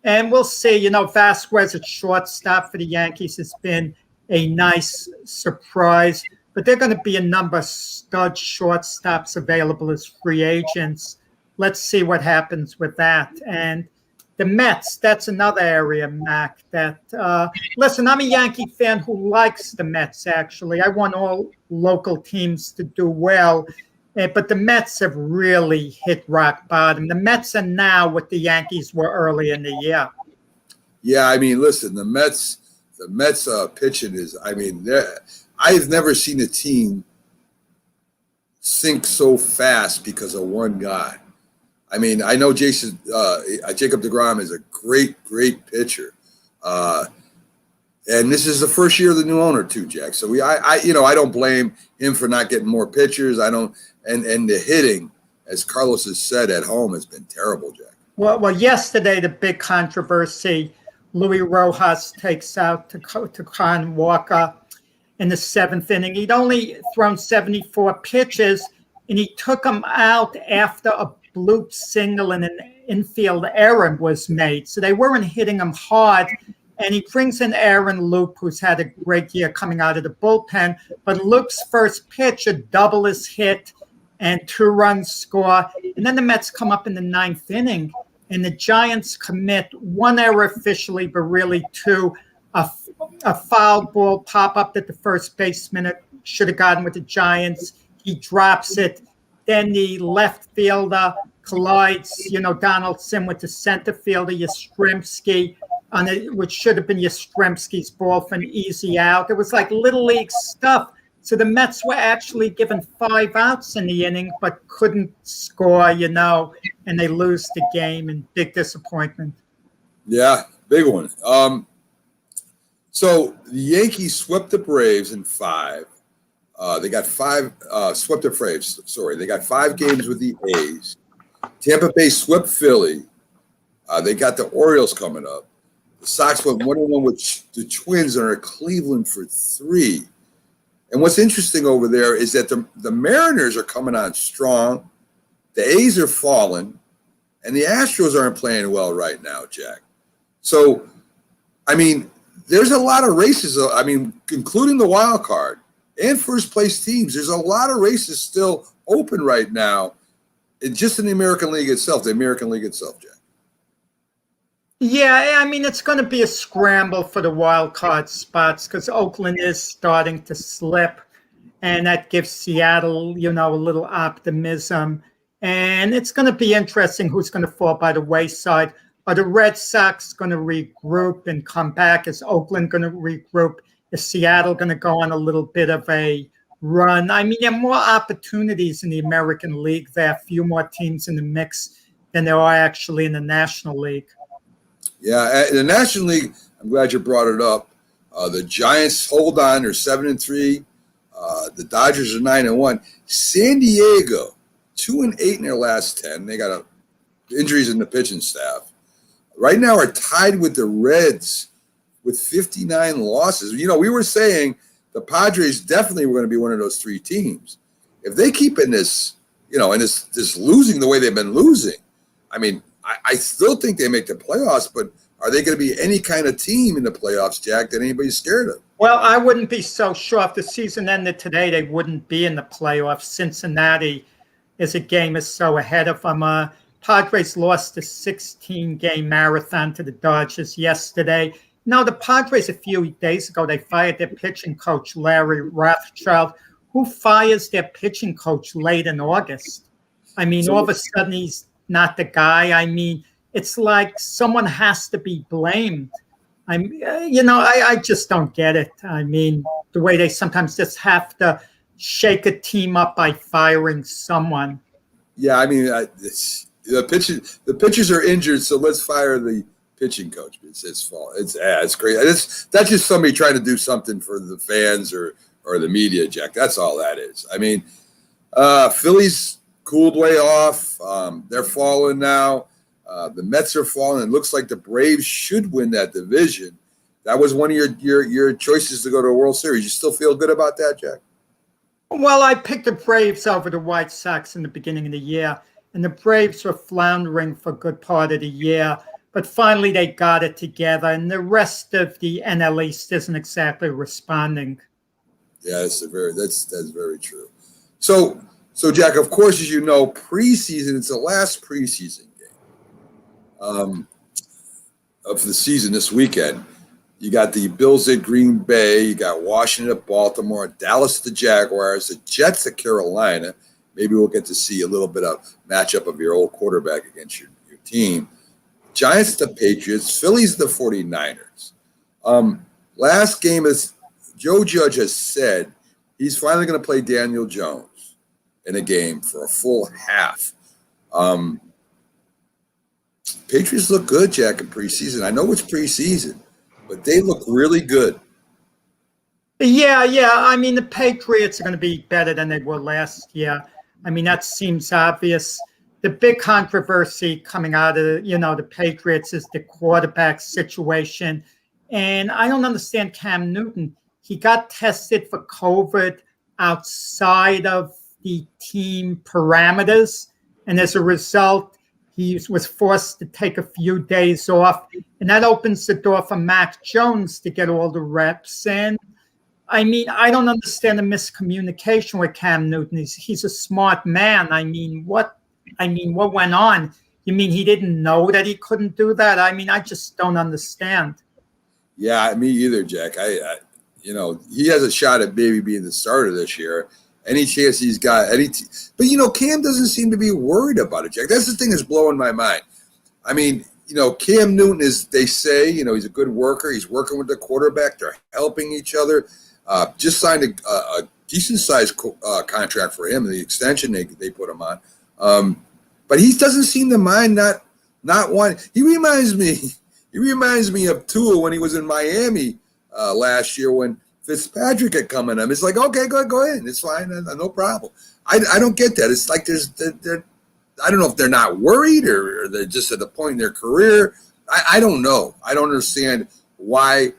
And we'll see. Vasquez at shortstop for the Yankees has been a nice surprise. But there are going to be a number of stud shortstops available as free agents. Let's see what happens with that. And the Mets, that's another area, Mac, that, listen, I'm a Yankee fan who likes the Mets, actually. I want all local teams to do well. But the Mets have really hit rock bottom. The Mets are now what the Yankees were early in the year. Yeah, I mean, listen, the Mets pitching is, I've never seen a team sink so fast because of one guy. I mean, I know Jacob deGrom is a great pitcher. And this is the first year of the new owner too, Jack. So I don't blame him for not getting more pitchers. I don't, and the hitting, as Carlos has said at home, has been terrible, Jack. Well, yesterday the big controversy: Louis Rojas takes out Taijuan Walker in the 7th inning. He'd only thrown 74 pitches, and he took him out after a bloop single and an infield error was made. So they weren't hitting him hard. And he brings in Aaron Loup, who's had a great year coming out of the bullpen. But Loup's first pitch, a double is hit and 2-run score. And then the Mets come up in the 9th inning, and the Giants commit 1 error officially, but really 2. A foul ball pop up that the first baseman should have gotten with the Giants. He drops it. Then the left fielder collides, Donaldson with the center fielder, Yastrzemski, which should have been Yastrzemski's ball for an easy out. It was like Little League stuff. So the Mets were actually given 5 outs in the inning, but couldn't score, and they lose the game, and big disappointment. Yeah, big one. So the Yankees swept the Braves in 5. They got 5 swept the Braves. Sorry, they got 5 games with the A's. Tampa Bay swept Philly. They got the Orioles coming up. The Sox went 1-1 with the Twins and are at Cleveland for 3. And what's interesting over there is that the Mariners are coming on strong. The A's are falling, and the Astros aren't playing well right now, Jack. So, I mean, there's a lot of races. I mean, including the wild card and first place teams. There's a lot of races still open right now, just in the American League itself. Jack. Yeah, I mean, it's going to be a scramble for the wild card spots because Oakland is starting to slip, and that gives Seattle, a little optimism. And it's going to be interesting who's going to fall by the wayside. Are the Red Sox going to regroup and come back? Is Oakland going to regroup? Is Seattle going to go on a little bit of a run? I mean, there are more opportunities in the American League. There are a few more teams in the mix than there are actually in the National League. Yeah, the National League, I'm glad you brought it up. The Giants hold on. They're 7-3. The Dodgers are 9-1. San Diego, 2-8 in their last 10. They got injuries in the pitching staff. Right now are tied with the Reds with 59 losses. We were saying the Padres definitely were going to be one of those 3 teams. If they keep in this, and this losing the way they've been losing, I mean, I still think they make the playoffs, but are they going to be any kind of team in the playoffs, Jack, that anybody's scared of? Well, I wouldn't be so sure. If the season ended today, they wouldn't be in the playoffs. Cincinnati is a game or so ahead of them. Padres lost a 16-game marathon to the Dodgers yesterday. No, the Padres a few days ago, they fired their pitching coach, Larry Rothschild. Who fires their pitching coach late in August? I mean, all of a sudden he's not the guy. I mean, it's like someone has to be blamed. I just don't get it. I mean, the way they sometimes just have to shake a team up by firing someone. Yeah, I mean, the pitchers are injured, so let's fire the pitching coach. It's his fault. It's great. That's just somebody trying to do something for the fans or the media, Jack. That's all that is. I mean, Phillies cooled way off. They're falling now. The Mets are falling. It looks like the Braves should win that division. That was one of your choices to go to a World Series. You still feel good about that, Jack? Well, I picked the Braves over the White Sox in the beginning of the year, and the Braves were floundering for a good part of the year. But finally, they got it together, and the rest of the NL East isn't exactly responding. Yeah, that's very true. So, Jack, of course, as you know, preseason, it's the last preseason game of the season this weekend. You got the Bills at Green Bay. You got Washington at Baltimore, Dallas at the Jaguars, the Jets at Carolina. Maybe we'll get to see a little bit of matchup of your old quarterback against your team. Giants at the Patriots, Phillies at the 49ers. Last game, is Joe Judge has said he's finally going to play Daniel Jones in a game for a full half. Patriots look good, Jack, in preseason. I know it's preseason, but they look really good. Yeah. I mean, the Patriots are going to be better than they were last year. I mean, that seems obvious. The big controversy coming out of, the Patriots is the quarterback situation. And I don't understand Cam Newton. He got tested for COVID outside of the team parameters. And as a result, he was forced to take a few days off. And that opens the door for Mac Jones to get all the reps in. I mean, I don't understand the miscommunication with Cam Newton. He's a smart man. I mean, what went on? You mean he didn't know that he couldn't do that? I mean, I just don't understand. Yeah, me either, Jack. He has a shot at maybe being the starter this year. Any chance he's got but Cam doesn't seem to be worried about it, Jack. That's the thing that's blowing my mind. I mean, Cam Newton is, they say, he's a good worker. He's working with the quarterback. They're helping each other. Just signed a decent sized contract for him, the extension they put him on. But he doesn't seem to mind not wanting. He reminds me of Tua when he was in Miami last year when Fitzpatrick had come in him. It's like, okay, go ahead. It's fine. No problem. I don't get that. It's like I don't know if they're not worried or they're just at the point in their career. I don't know. I don't understand why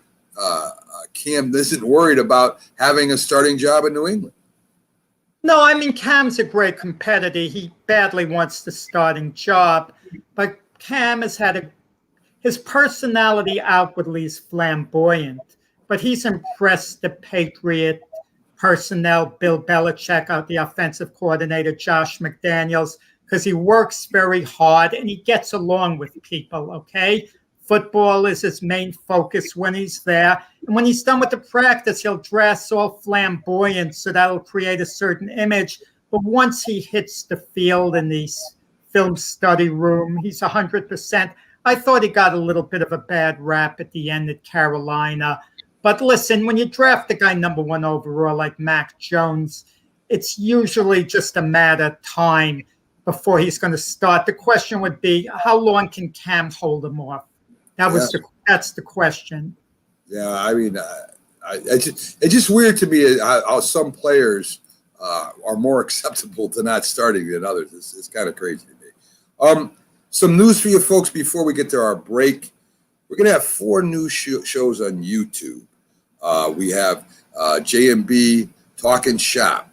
Cam isn't worried about having a starting job in New England. No, I mean, Cam's a great competitor. He badly wants the starting job. But Cam has had his personality outwardly is flamboyant. But he's impressed the Patriot personnel, Bill Belichick, the offensive coordinator, Josh McDaniels, because he works very hard and he gets along with people, okay? Football is his main focus when he's there. And when he's done with the practice, he'll dress all flamboyant, so that'll create a certain image. But once he hits the field in the film study room, he's 100%. I thought he got a little bit of a bad rap at the end at Carolina. But listen, when you draft a guy number 1 overall like Mac Jones, it's usually just a matter of time before he's going to start. The question would be, how long can Cam hold him off? That's the question. Yeah, I mean, it's just weird to me how some players are more acceptable to not starting than others. It's kind of crazy to me. Some news for you folks before we get to our break. We're going to have 4 new shows on YouTube. We have JMB Talking Shop.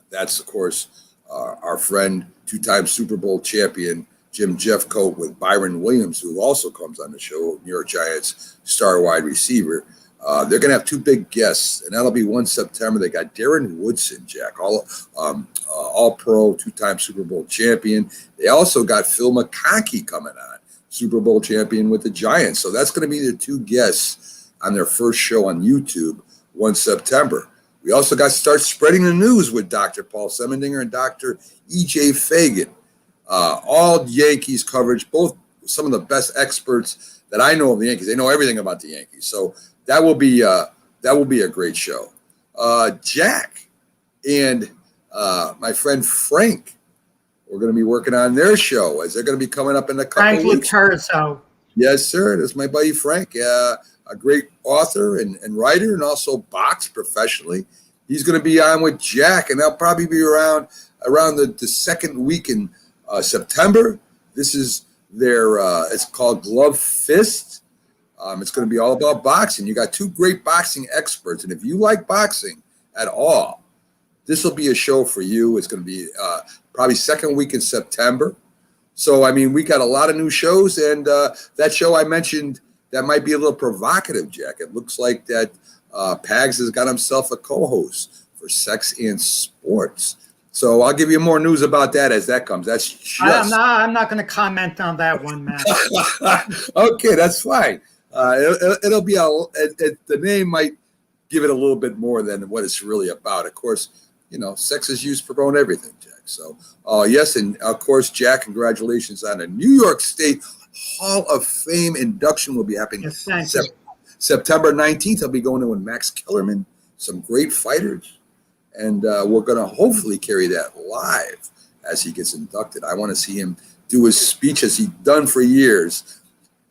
That's, of course, our friend, 2-time Super Bowl champion, Jim Jeffcoat, with Byron Williams, who also comes on the show, New York Giants star wide receiver. They're going to have 2 big guests, and that'll be 1 September. They got Darren Woodson, Jack, all pro, 2-time Super Bowl champion. They also got Phil McConkey coming on, Super Bowl champion with the Giants. So that's going to be the 2 guests on their first show on YouTube, 1 September. We also got Start Spreading the News with Dr. Paul Semendinger and Dr. E.J. Fagan. All Yankees coverage, both some of the best experts that I know of the Yankees. They know everything about the Yankees. So that will be a great show. Jack and my friend Frank, we're going to be working on their show as they're going to be coming up in a couple of weeks. Frank Luterzo. Yes, sir. That's my buddy Frank, a great author and writer, and also boxed professionally. He's going to be on with Jack, and they'll probably be around the second week in September. This is their it's called Glove Fist. It's going to be all about boxing. You got 2 great boxing experts, and if you like boxing at all, this will be a show for you. It's going to be probably second week in September. So, I mean, we got a lot of new shows, and that show I mentioned that might be a little provocative, Jack. It looks like that Pags has got himself a co-host for Sex and Sports. So I'll give you more news about that as that comes. That's just... I'm not going to comment on that one, man. Okay, that's fine. It'll be the name might give it a little bit more than what it's really about. Of course, sex is used to promote everything, Jack. So, yes, and of course, Jack, congratulations on the New York State Hall of Fame induction will be happening September 19th. I'll be going in with Max Kellerman, some great fighters. And we're going to hopefully carry that live as he gets inducted. I want to see him do his speech as he's done for years.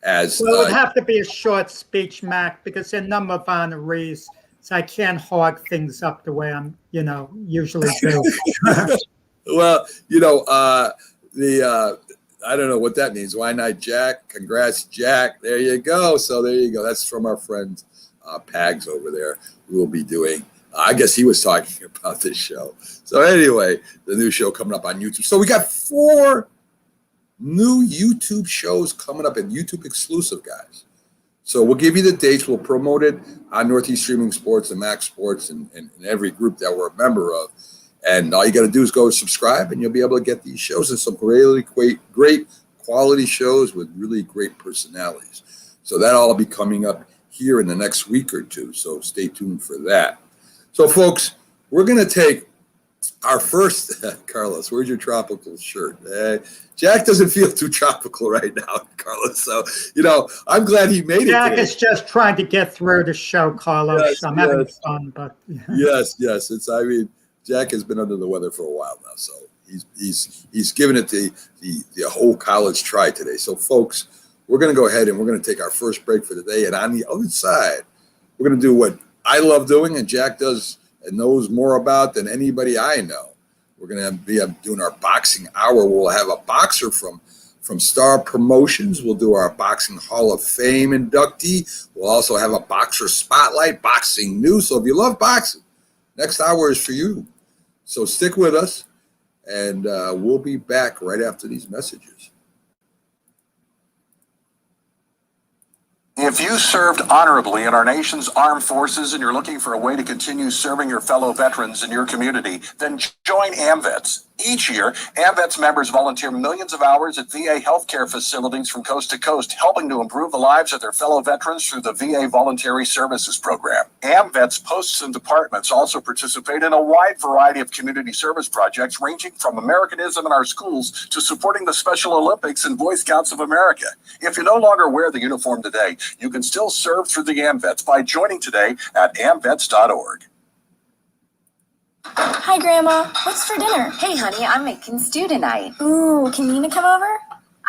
As Well, it would have to be a short speech, Mac, because there are a number of honorees, so I can't hog things up the way I'm, usually do. well, I don't know what that means. Why not Jack? Congrats, Jack. There you go. So there you go. That's from our friend Pags over there. We will be doing. I guess he was talking about this show. So anyway, the new show coming up on YouTube. So we got 4 new YouTube shows coming up and YouTube exclusive, guys. So we'll give you the dates. We'll promote it on Northeast Streaming Sports and Max Sports and every group that we're a member of. And all you got to do is go subscribe, and you'll be able to get these shows. And some really great quality shows with really great personalities. So that all will be coming up here in the next week or two. So stay tuned for that. So, folks, we're going to take our first, Carlos, where's your tropical shirt? Jack doesn't feel too tropical right now, Carlos. So, I'm glad he made it. Jack is just trying to get through the show, Carlos. Yes, I'm having fun, but yes. Jack has been under the weather for a while now, so he's given it the whole college try today. So, folks, we're going to go ahead and we're going to take our first break for the day. And on the other side, we're going to do what I love doing and Jack does and knows more about than anybody I know. We're going to be doing our boxing hour. We'll have a boxer from Star Promotions. We'll do our Boxing Hall of Fame inductee. We'll also have a boxer spotlight, boxing news. So if you love boxing, next hour is for you. So stick with us, and we'll be back right after these messages. If you served honorably in our nation's armed forces and you're looking for a way to continue serving your fellow veterans in your community, then join AMVETS. Each year, AMVETS members volunteer millions of hours at VA healthcare facilities from coast to coast, helping to improve the lives of their fellow veterans through the VA Voluntary Services Program. AMVETS posts and departments also participate in a wide variety of community service projects, ranging from Americanism in our schools to supporting the Special Olympics and Boy Scouts of America. If you no longer wear the uniform today, you can still serve through the AMVETS by joining today at amvets.org. Hi, Grandma. What's for dinner? Hey, honey, I'm making stew tonight. Ooh, can Nina come over?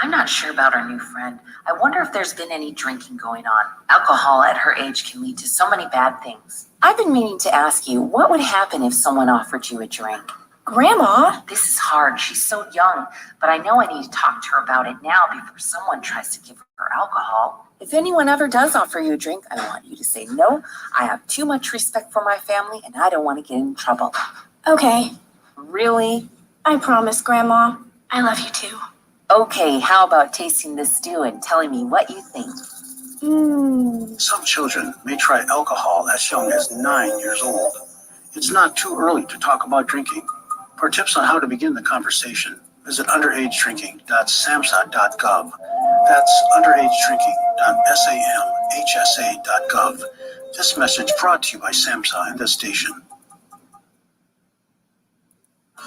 I'm not sure about our new friend. I wonder if there's been any drinking going on. Alcohol at her age can lead to so many bad things. I've been meaning to ask you, what would happen if someone offered you a drink? Grandma? This is hard. She's so young, but I know I need to talk to her about it now before someone tries to give her alcohol. If anyone ever does offer you a drink, I want you to say no. I have too much respect for my family, and I don't want to get in trouble. Okay. Really? I promise, Grandma. I love you too. Okay, how about tasting this stew and telling me what you think? Some children may try alcohol as young as 9 years old. It's not too early to talk about drinking. For tips on how to begin the conversation, visit underagedrinking.samhsa.gov. That's underagedrinking.samhsa.gov. This message brought to you by SAMHSA and this station.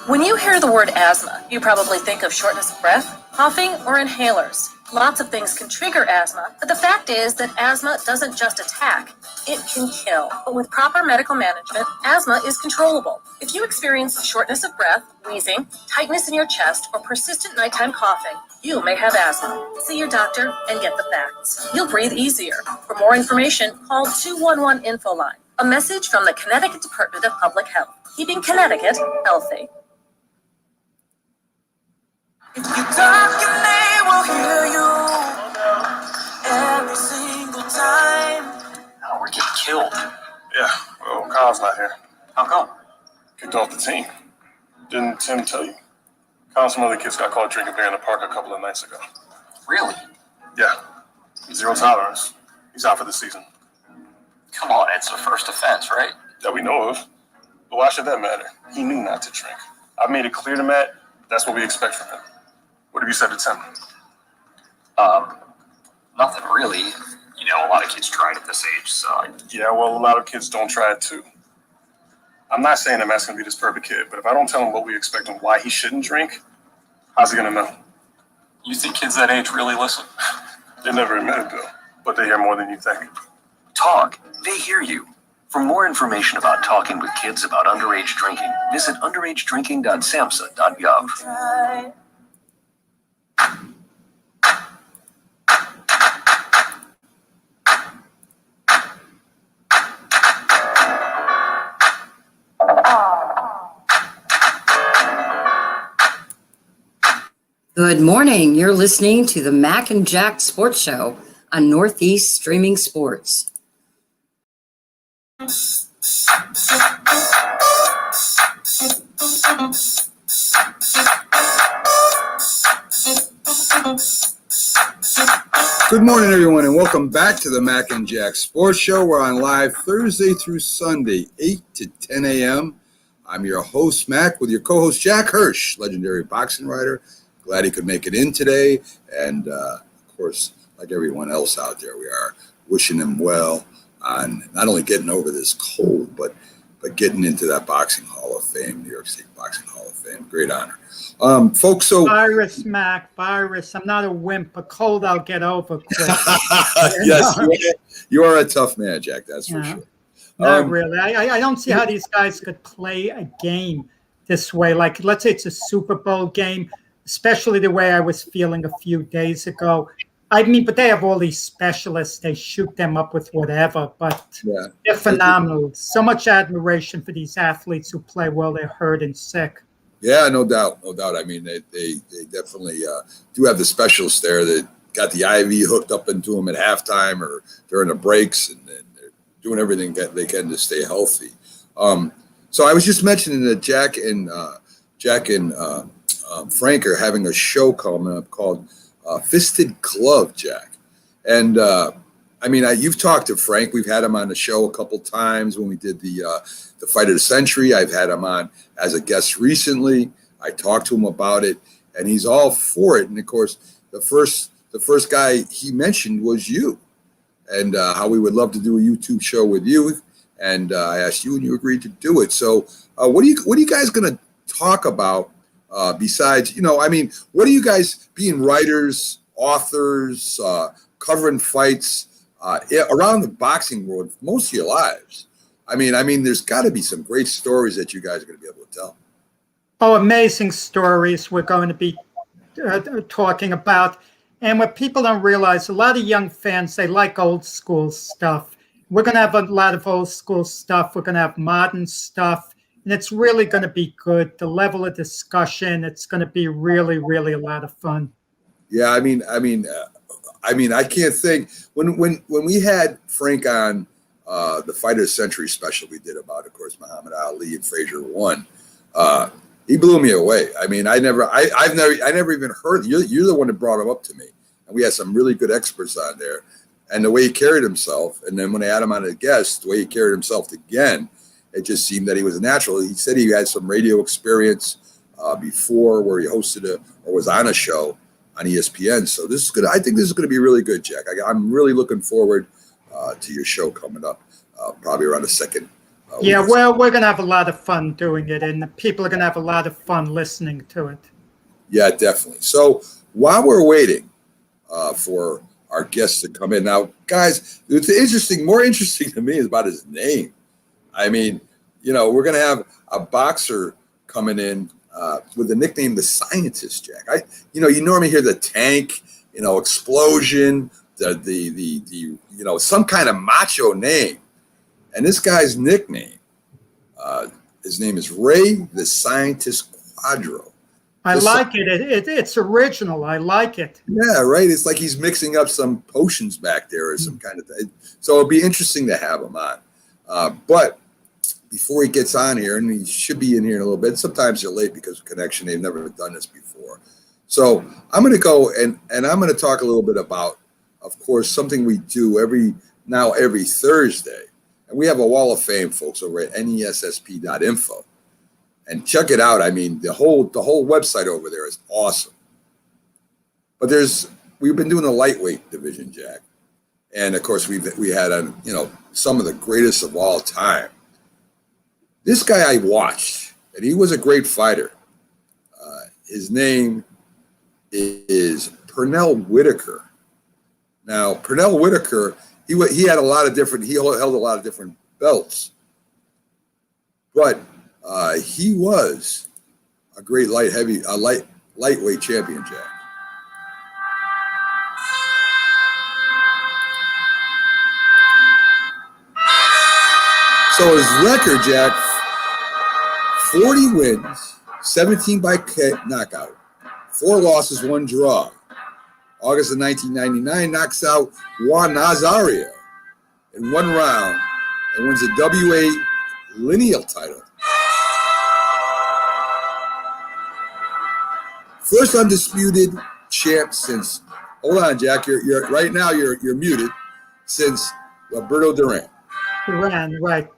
When you hear the word asthma, you probably think of shortness of breath, coughing, or inhalers. Lots of things can trigger asthma, but the fact is that asthma doesn't just attack, it can kill. But with proper medical management, asthma is controllable. If you experience shortness of breath, wheezing, tightness in your chest, or persistent nighttime coughing, you may have asthma. See your doctor and get the facts. You'll breathe easier. For more information, call 211 Info Line. A message from the Connecticut Department of Public Health, keeping Connecticut healthy. If you talk, your name will hear you every single time. Oh, we're getting killed. Yeah, well, Kyle's not here. How come? Kicked off the team. Didn't Tim tell you? Kyle and some other kids got caught drinking beer in the park a couple of nights ago. Really? Yeah. 0 tolerance. He's out for the season. Come on, it's a first offense, right? That we know of. But why should that matter? He knew not to drink. I made it clear to Matt, that's what we expect from him. What have you said to Tim? Nothing really. You know, a lot of kids try it at this age, so. Yeah, well, a lot of kids don't try it too. I'm not saying that Matt's going to be this perfect kid, but if I don't tell him what we expect and why he shouldn't drink, how's he going to know? You think kids that age really listen? They never admit it, though, but they hear more than you think. Talk. They hear you. For more information about talking with kids about underage drinking, visit underagedrinking.samhsa.gov. Good morning. You're listening to the Mac and Jack Sports Show on Northeast Streaming Sports. Good morning, everyone, and welcome back to the Mac and Jack Sports Show. We're on live Thursday through Sunday, 8 to 10 a.m. I'm your host, Mac, with your co-host, Jack Hirsch, legendary boxing writer. Glad he could make it in today. And, of course, like everyone else out there, we are wishing him well on not only getting over this cold, but getting into that Boxing Hall of Fame, New York State Boxing Hall of Fame. Great honor. Folks, so... Virus, Mac, virus. I'm not a wimp. A cold I'll get over quick. Yes, you are a tough man, Jack, that's for sure. Not really. I don't see how these guys could play a game this way. Like, let's say it's a Super Bowl game, especially the way I was feeling a few days ago. I mean, but they have all these specialists. They shoot them up with whatever, but they're phenomenal. So much admiration for these athletes who play while they're hurt and sick. Yeah, no doubt. I mean, they definitely do have the specialists there that got the IV hooked up into them at halftime or during the breaks, and they're doing everything that they can to stay healthy. So I was just mentioning that Jack and Frank are having a show coming up called Fisted Glove, Jack. And I mean, you've talked to Frank. We've had him on the show a couple times when we did the Fight of the Century. I've had him on as a guest recently. I talked to him about it, and he's all for it. And of course, the first guy he mentioned was you, and how we would love to do a YouTube show with you. And I asked you, and you agreed to do it. So, what are you guys going to talk about besides, I mean, what are you guys being writers, authors, covering fights around the boxing world most of your lives? I mean, there's got to be some great stories that you guys are going to be able to tell. Oh, amazing stories we're going to be talking about. And what people don't realize, a lot of young fans, they like old school stuff. We're going to have a lot of old school stuff. We're going to have modern stuff. And it's really going to be good. The level of discussion, it's going to be really, really a lot of fun. Yeah, I mean, I can't think when we had Frank on the Fight of the Century special we did about, of course, Muhammad Ali and Frazier won. He blew me away. I mean, I never even heard. You're the one that brought him up to me, and we had some really good experts on there. And the way he carried himself, and then when they had him on as a guest, the way he carried himself again, it just seemed that he was a natural. He said he had some radio experience before, where he hosted or was on a show on ESPN. So this is good. I think this is going to be really good, Jack. I'm really looking forward to your show coming up, probably around the second. Yeah, well, we're going to have a lot of fun doing it, and people are going to have a lot of fun listening to it. Yeah, definitely. So while we're waiting for our guests to come in now, guys, more interesting to me is about his name. I mean, we're going to have a boxer coming in with the nickname The Scientist, Jack. You normally hear the Tank, Explosion, the some kind of macho name. And this guy's nickname, his name is Ray the Scientist Quadro. I like it. It's original. I like it. Yeah, right. It's like he's mixing up some potions back there or some kind of thing. So it'll be interesting to have him on. But before he gets on here, and he should be in here in a little bit. Sometimes they're late because of connection. They've never done this before. So I'm going to go and I'm going to talk a little bit about, of course, something we do every Thursday. And we have a wall of fame, folks, over at nessp.info. And check it out. I mean, the whole website over there is awesome. But we've been doing the lightweight division, Jack. And of course, we had some of the greatest of all time. This guy I watched, and he was a great fighter. His name is Pernell Whitaker. Now, Pernell Whitaker, he held a lot of different belts, but he was a great lightweight champion, Jack. So his record, Jack, 40 wins, 17 by knockout, 4 losses, 1 draw. August of 1999, knocks out Juan Nazario in 1 round and wins the WA lineal title. First undisputed champ since, hold on, Jack, you're right now you're muted, since Roberto Duran. Duran, right.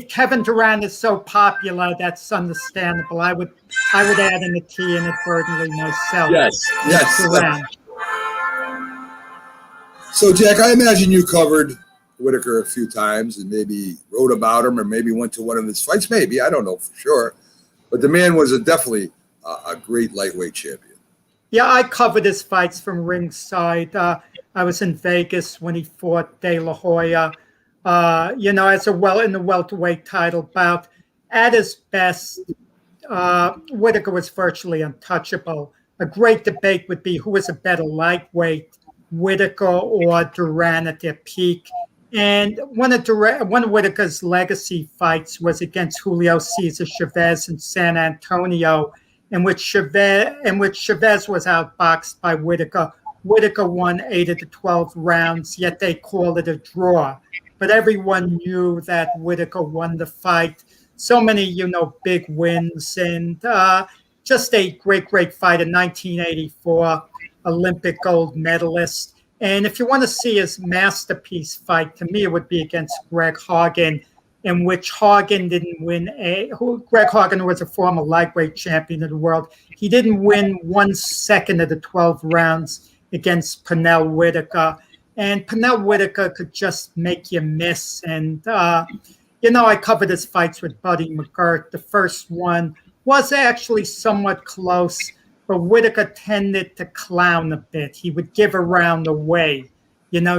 Kevin Durant is so popular, that's understandable. I would add in the T inadvertently myself. Yes. Duran. So, Jack, I imagine you covered Whitaker a few times and maybe wrote about him or maybe went to one of his fights. Maybe, I don't know for sure. But the man was definitely a great lightweight champion. Yeah, I covered his fights from ringside. I was in Vegas when he fought De La Hoya. As in the welterweight title bout. At his best, Whitaker was virtually untouchable. A great debate would be who was a better lightweight, Whitaker or Duran at their peak. And one of Whitaker's legacy fights was against Julio Cesar Chavez in San Antonio, in which Chavez was outboxed by Whitaker. Whitaker won 8 of the 12 rounds, yet they called it a draw. But everyone knew that Whitaker won the fight. So many, big wins, and just a great fight in 1984, Olympic gold medalist. And if you want to see his masterpiece fight, to me, it would be against Greg Hagen, in which Hagen didn't win Greg Hagen was a former lightweight champion of the world. He didn't win 1 second of the 12 rounds against Pernell Whitaker. And Pernell Whitaker could just make you miss. And, I covered his fights with Buddy McGirt. The first one was actually somewhat close, but Whitaker tended to clown a bit. He would give a round away,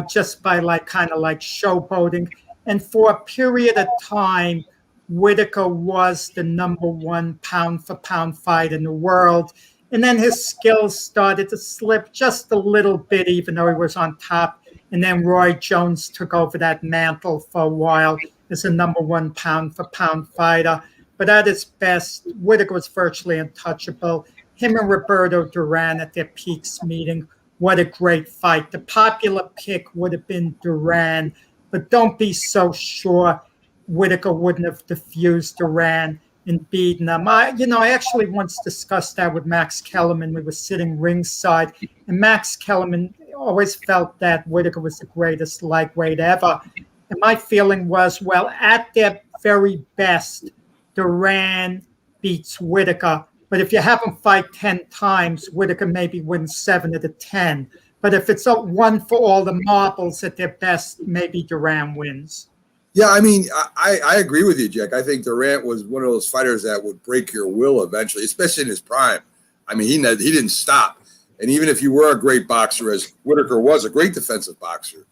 just by kind of showboating. And for a period of time, Whitaker was the #1 pound-for-pound fight in the world. And then his skills started to slip just a little bit, even though he was on top. And then Roy Jones took over that mantle for a while as the #1 pound-for-pound fighter. But at his best, Whitaker was virtually untouchable. Him and Roberto Duran at their peaks meeting, what a great fight. The popular pick would have been Duran, but don't be so sure Whitaker wouldn't have defused Duran and beaten him. I actually once discussed that with Max Kellerman. We were sitting ringside, and Max Kellerman always felt that Whitaker was the greatest lightweight ever. And my feeling was, well, at their very best, Duran beats Whitaker. But if you have him fight 10 times, Whitaker maybe wins 7 of the 10. But if it's a one for all the marbles at their best, maybe Duran wins. Yeah, I mean, I agree with you, Jack. I think Durant was one of those fighters that would break your will eventually, especially in his prime. I mean, he didn't stop. And even if you were a great boxer, as Whitaker was a great defensive boxer,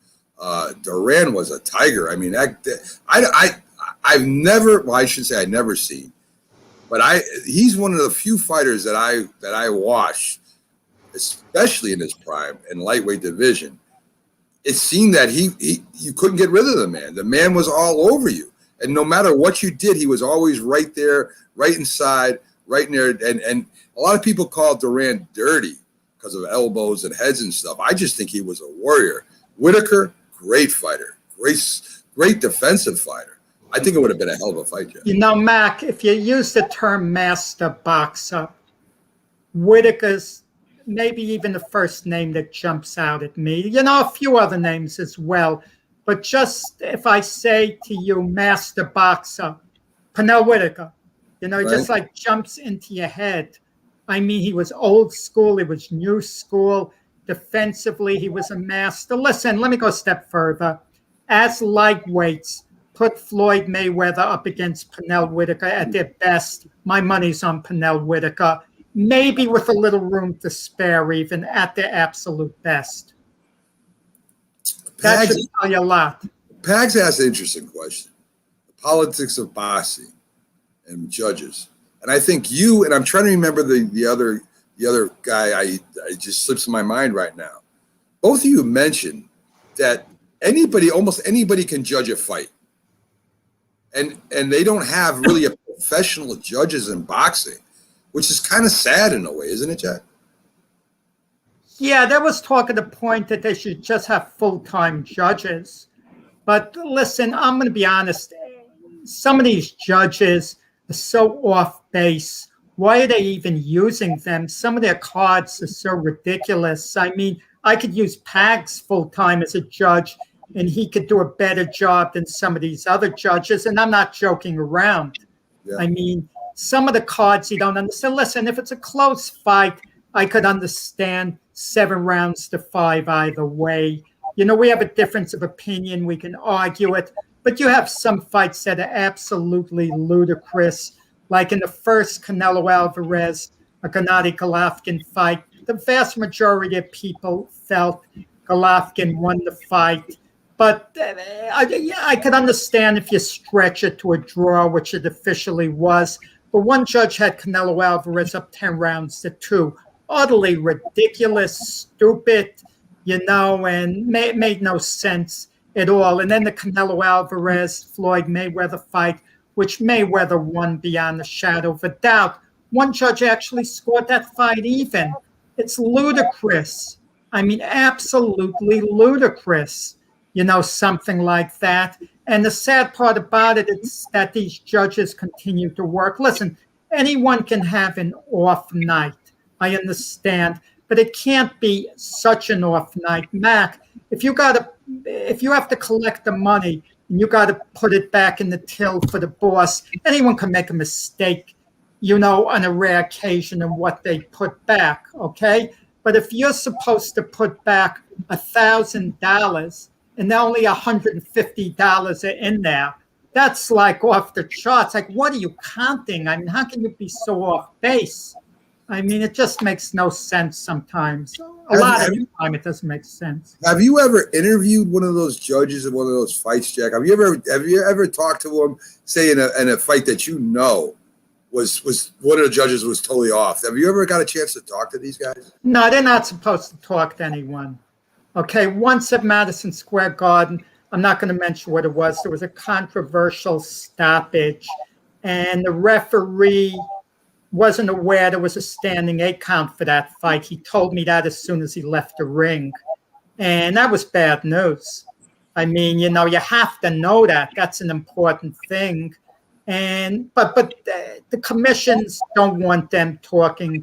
Duran was a tiger. I mean, I've never, well, I should say I've never seen, but he's one of the few fighters that I watched, especially in his prime and lightweight division. It seemed that you couldn't get rid of the man. The man was all over you. And no matter what you did, he was always right there, right inside, right in there. And a lot of people call Duran dirty because of elbows and heads and stuff. I just think he was a warrior. Whitaker, great fighter, great defensive fighter. I think it would have been a hell of a fight, Jeff. Mac, if you use the term master boxer, Whitaker's maybe even the first name that jumps out at me. A few other names as well. But just if I say to you, master boxer, Pernell Whitaker, right. Just like jumps into your head. I mean, he was old school. He was new school. Defensively, he was a master. Listen, let me go a step further. As lightweights, put Floyd Mayweather up against Pernell Whitaker at their best. My money's on Pernell Whitaker. Maybe with a little room to spare, even at their absolute best. That should tell you a lot. Pags asked an interesting question. The politics of boxing and judges. And I think you, and I'm trying to remember the other guy, I just slips in my mind right now. Both of you mentioned that almost anybody can judge a fight. And they don't have really a professional judges in boxing, which is kind of sad in a way, isn't it, Jack? Yeah, there was talk at the point that they should just have full-time judges. But listen, I'm going to be honest. Some of these judges are so off base. Why are they even using them? Some of their cards are so ridiculous. I mean, I could use Pags full-time as a judge, and he could do a better job than some of these other judges. And I'm not joking around. Yeah. I mean, some of the cards you don't understand. Listen, if it's a close fight, I could understand 7 rounds to 5 either way. You know, we have a difference of opinion. We can argue it. But you have some fights that are absolutely ludicrous. Like in the first Canelo Alvarez, a Gennady Golovkin fight, the vast majority of people felt Golovkin won the fight. But I could understand if you stretch it to a draw, which it officially was. But one judge had Canelo Alvarez up 10 rounds to 2. Utterly ridiculous, stupid, you know, and made no sense at all. And then the Canelo Alvarez Floyd Mayweather fight, which Mayweather won beyond a shadow of a doubt. One judge actually scored that fight even. It's ludicrous. I mean, absolutely ludicrous, you know, something like that. And the sad part about it is that these judges continue to work. Listen, anyone can have an off night. I understand, but it can't be such an off night. Mac, if you have to collect the money and you got to put it back in the till for the boss, anyone can make a mistake, you know, on a rare occasion in what they put back, okay? But if you're supposed to put back $1,000 and only $150 are in there, that's like off the charts. Like, what are you counting? I mean, how can you be so off base? I mean, it just makes no sense sometimes. A lot of the time, it doesn't make sense. Have you ever interviewed one of those judges in one of those fights, Jack? Have you ever talked to them, say in a fight that you know was one of the judges was totally off? Have you ever got a chance to talk to these guys? No, they're not supposed to talk to anyone. Okay, once at Madison Square Garden, I'm not going to mention what it was. There was a controversial stoppage, and the referee wasn't aware there was a standing 8 count for that fight. He told me that as soon as he left the ring. And that was bad news. I mean, you know, you have to know that. That's an important thing. And but the commissions don't want them talking,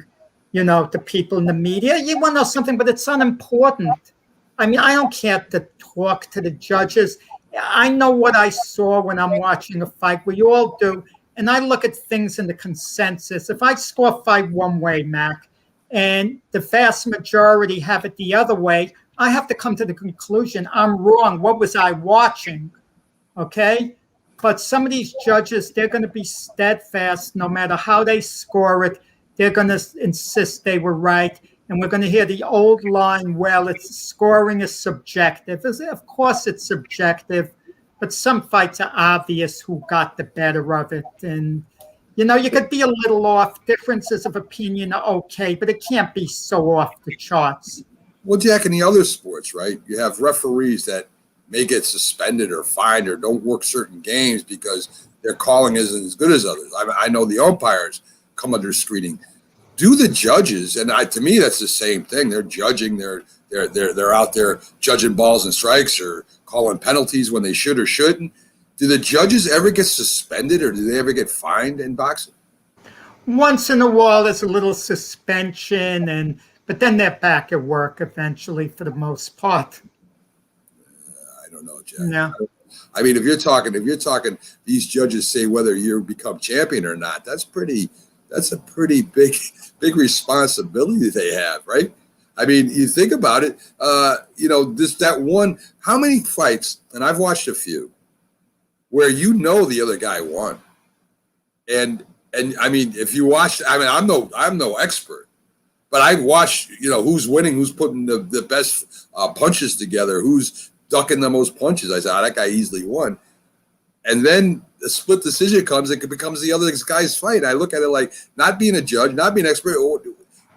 you know, to people in the media. You want to know something, but it's unimportant. I mean, I don't care to talk to the judges. I know what I saw when I'm watching a fight. We all do. And I look at things in the consensus. If I score a fight one way, Mac, and the vast majority have it the other way, I have to come to the conclusion I'm wrong. What was I watching? Okay? But some of these judges, they're going to be steadfast no matter how they score it. They're going to insist they were right. And we're going to hear the old line, well, it's scoring is subjective. Of course it's subjective. But some fights are obvious who got the better of it. And, you know, you could be a little off. Differences of opinion are okay, but it can't be so off the charts. Well, Jack, in the other sports, right, you have referees that may get suspended or fined or don't work certain games because their calling isn't as good as others. I know the umpires come under screening. Do the judges, and to me, that's the same thing. They're judging. They're out there judging balls and strikes or calling penalties when they should or shouldn't. Do the judges ever get suspended or do they ever get fined in boxing? Once in a while, there's a little suspension, but then they're back at work eventually for the most part. I don't know, Jack. Yeah. I mean, if you're talking, these judges say whether you become champion or not. That's a pretty big responsibility they have, right? I mean, you think about it, you know, that one, how many fights, and I've watched a few, where you know the other guy won. And I mean, if you watch, I mean, I'm no expert, but I watched, you know, who's winning, who's putting the best punches together, who's ducking the most punches. I said, that guy easily won. And then the split decision comes, it becomes the other guy's fight. I look at it like, not being a judge, not being an expert,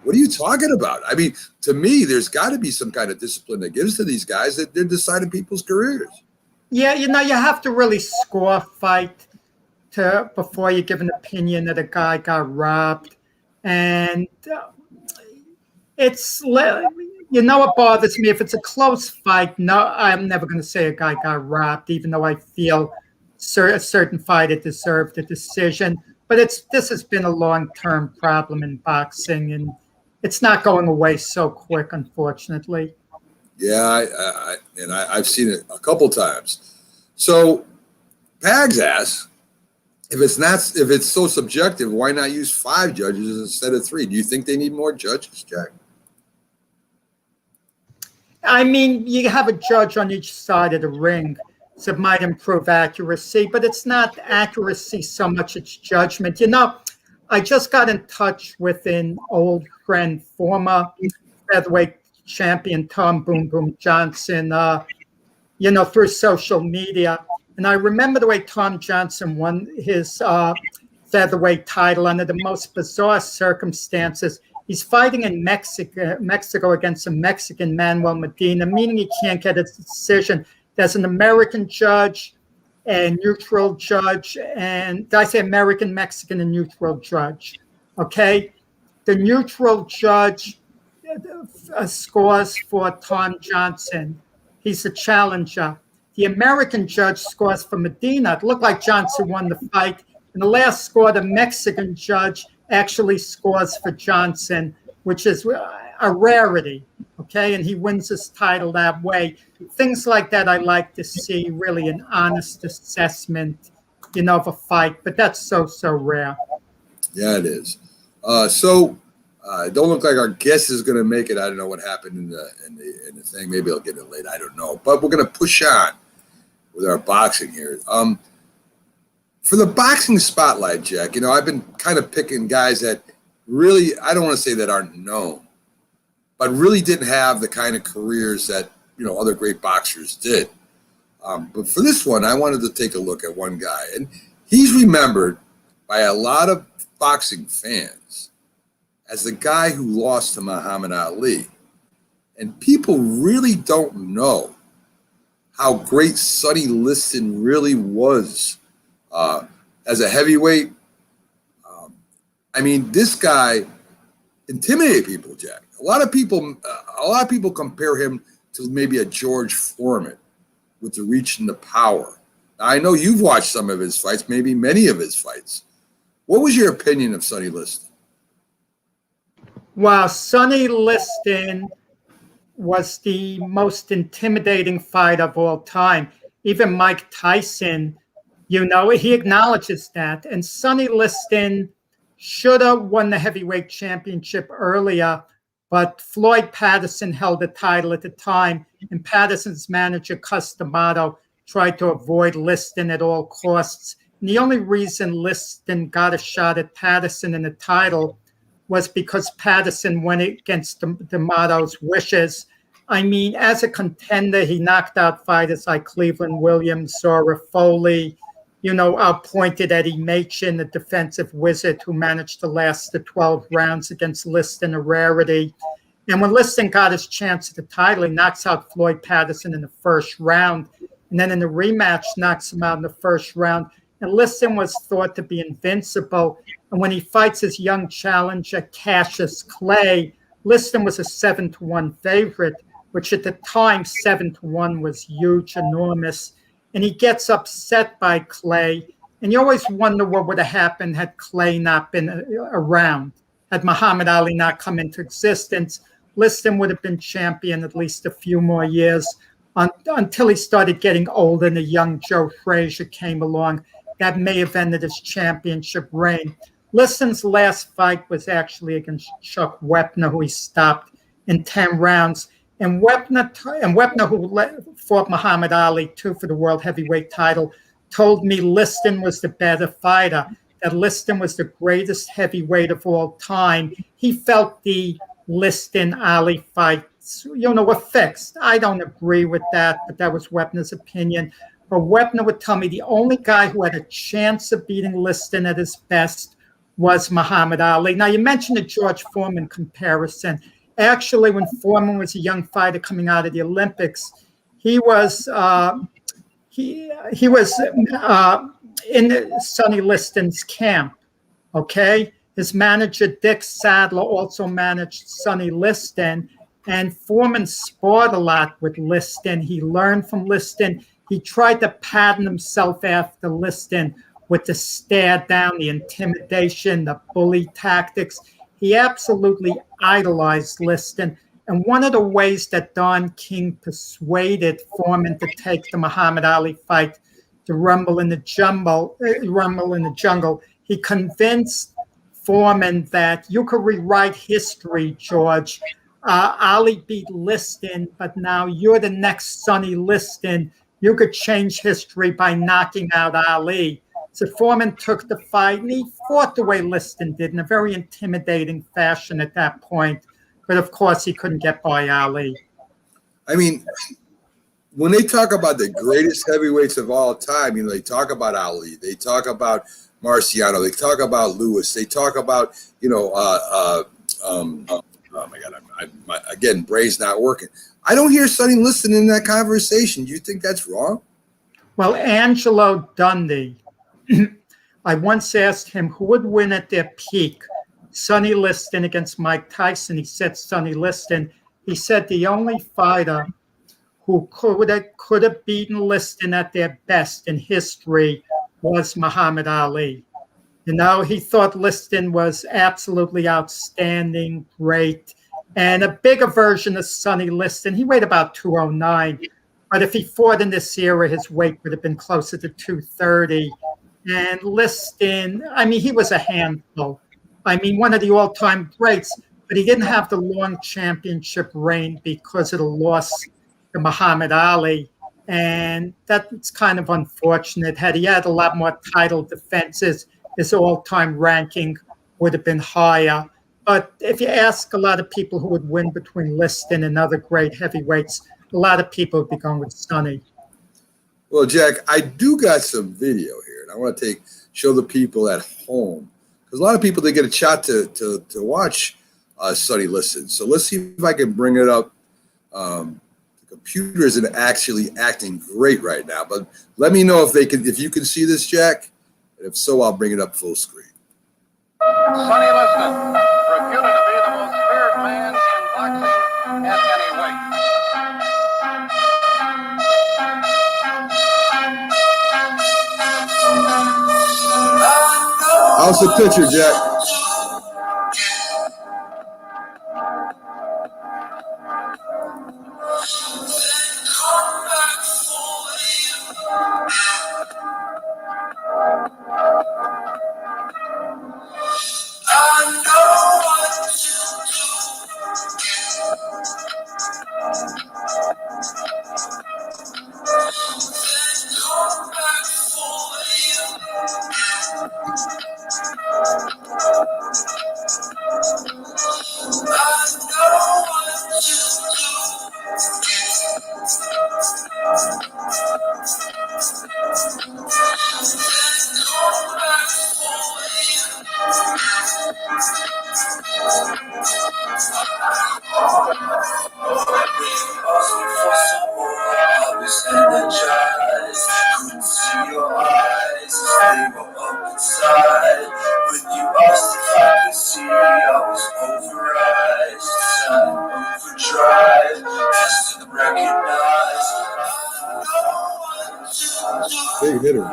what are you talking about? I mean, to me, there's got to be some kind of discipline that gives to these guys that they're deciding people's careers. Yeah, you know, you have to really score a fight before you give an opinion that a guy got robbed. And you know what bothers me? If it's a close fight, no, I'm never going to say a guy got robbed, even though I feel a certain fighter deserved a decision. But this has been a long-term problem in boxing, and it's not going away so quick, unfortunately. Yeah, I've seen it a couple times. So, Pags asks, if it's so subjective, why not use 5 judges instead of 3? Do you think they need more judges, Jack? I mean, you have a judge on each side of the ring, so it might improve accuracy, but it's not accuracy so much, it's judgment. You know, I just got in touch with an old friend, former featherweight champion Tom Boom Boom Johnson, through social media. And I remember the way Tom Johnson won his featherweight title under the most bizarre circumstances. He's fighting in Mexico against a Mexican, Manuel Medina, meaning he can't get a decision. There's an American judge, a neutral judge, and did I say American, Mexican, and neutral judge? Okay? The neutral judge scores for Tom Johnson. He's a challenger. The American judge scores for Medina. It looked like Johnson won the fight. In the last score, the Mexican judge actually scores for Johnson, which is a rarity, okay? And he wins his title that way. Things like that I like to see, really an honest assessment, of a fight, but that's so rare. Yeah, it is. Don't look like our guest is going to make it. I don't know what happened in the thing. Maybe I'll get it late. I don't know. But we're going to push on with our boxing here. For the boxing spotlight, Jack, I've been kind of picking guys that really, I don't want to say that aren't known, but really didn't have the kind of careers that, other great boxers did. But for this one, I wanted to take a look at one guy. And he's remembered by a lot of boxing fans as the guy who lost to Muhammad Ali. And people really don't know how great Sonny Liston really was as a heavyweight. This guy intimidated people, Jack. A lot of people compare him to maybe a George Foreman with the reach and the power. Now, I know you've watched some of his fights, maybe many of his fights. What was your opinion of Sonny Liston? Wow, Sonny Liston was the most intimidating fight of all time. Even Mike Tyson, he acknowledges that. And Sonny Liston should have won the heavyweight championship earlier, but Floyd Patterson held the title at the time, and Patterson's manager, Cus D'Amato, tried to avoid Liston at all costs. And the only reason Liston got a shot at Patterson in the title was because Patterson went against D'Amato's wishes. As a contender, he knocked out fighters like Cleveland Williams, Zora Foley, outpointed Eddie Machin, the defensive wizard who managed to last the 12 rounds against Liston, a rarity. And when Liston got his chance at the title, he knocks out Floyd Patterson in the first round. And then in the rematch, knocks him out in the first round. And Liston was thought to be invincible. And when he fights his young challenger, Cassius Clay, Liston was a 7-1 favorite, which at the time, 7-1 was huge, enormous. And he gets upset by Clay. And you always wonder what would have happened had Clay not been around. Had Muhammad Ali not come into existence, Liston would have been champion at least a few more years until he started getting older and a young Joe Frazier came along. That may have ended his championship reign. Liston's last fight was actually against Chuck Wepner, who he stopped in 10 rounds. And Wepner, who fought Muhammad Ali too for the world heavyweight title, told me Liston was the better fighter, that Liston was the greatest heavyweight of all time. He felt the Liston-Ali fights, were fixed. I don't agree with that, but that was Wepner's opinion. But Wepner would tell me the only guy who had a chance of beating Liston at his best was Muhammad Ali. Now, you mentioned the George Foreman comparison. Actually, when Foreman was a young fighter coming out of the Olympics, he was in Sonny Liston's camp. Okay, his manager Dick Sadler also managed Sonny Liston, And Foreman sparred a lot with Liston. He learned from Liston. He tried to pattern himself after Liston with the stare down, the intimidation, the bully tactics. He absolutely idolized Liston. And one of the ways that Don King persuaded Foreman to take the Muhammad Ali fight to Rumble in the Jungle, he convinced Foreman that you could rewrite history, George. Ali beat Liston, but now you're the next Sonny Liston. You could change history by knocking out Ali. So Foreman took the fight, and he fought the way Liston did in a very intimidating fashion at that point. But of course, he couldn't get by Ali. I mean, when they talk about the greatest heavyweights of all time, you know, they talk about Ali, they talk about Marciano, they talk about Lewis, they talk about, you know, oh my God, again, brain's not working. I don't hear Sonny Liston in that conversation. Do you think that's wrong? Well, Angelo Dundee, I once asked him who would win at their peak, Sonny Liston against Mike Tyson. He said Sonny Liston. He said the only fighter who could have beaten Liston at their best in history was Muhammad Ali. You know, he thought Liston was absolutely outstanding, great, and a bigger version of Sonny Liston. He weighed about 209, but if he fought in this era, his weight would have been closer to 230. And Liston, I mean, he was a handful. I mean, one of the all-time greats, but he didn't have the long championship reign because of the loss to Muhammad Ali. And that's kind of unfortunate. Had he had a lot more title defenses, his all-time ranking would have been higher. But if you ask a lot of people who would win between Liston and other great heavyweights, a lot of people would be going with Sonny. Well, Jack, I do got some video here, and I want to show the people at home, because a lot of people, they get a shot to watch Sonny Liston. So let's see if I can bring it up. The computer isn't actually acting great right now, but let me know if you can see this, Jack. And if so, I'll bring it up full screen. Sonny Liston, reputed to be the most feared man in boxing at any weight. How's the picture, Jack? Big hitter.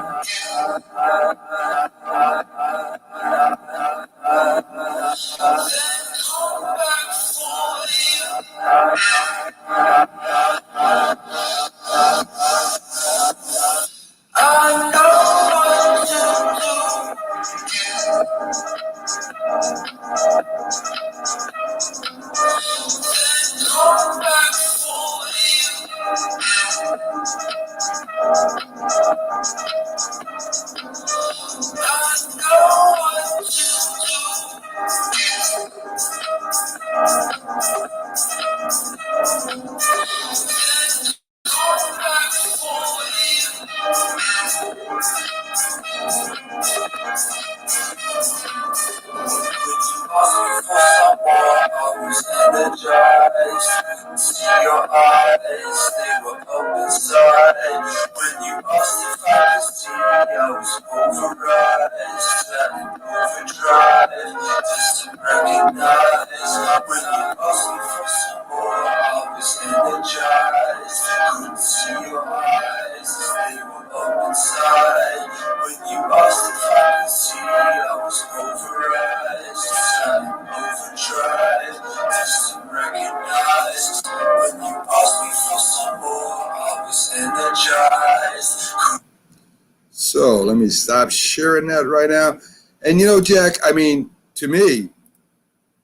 So let me stop sharing that right now. And Jack, I mean, to me,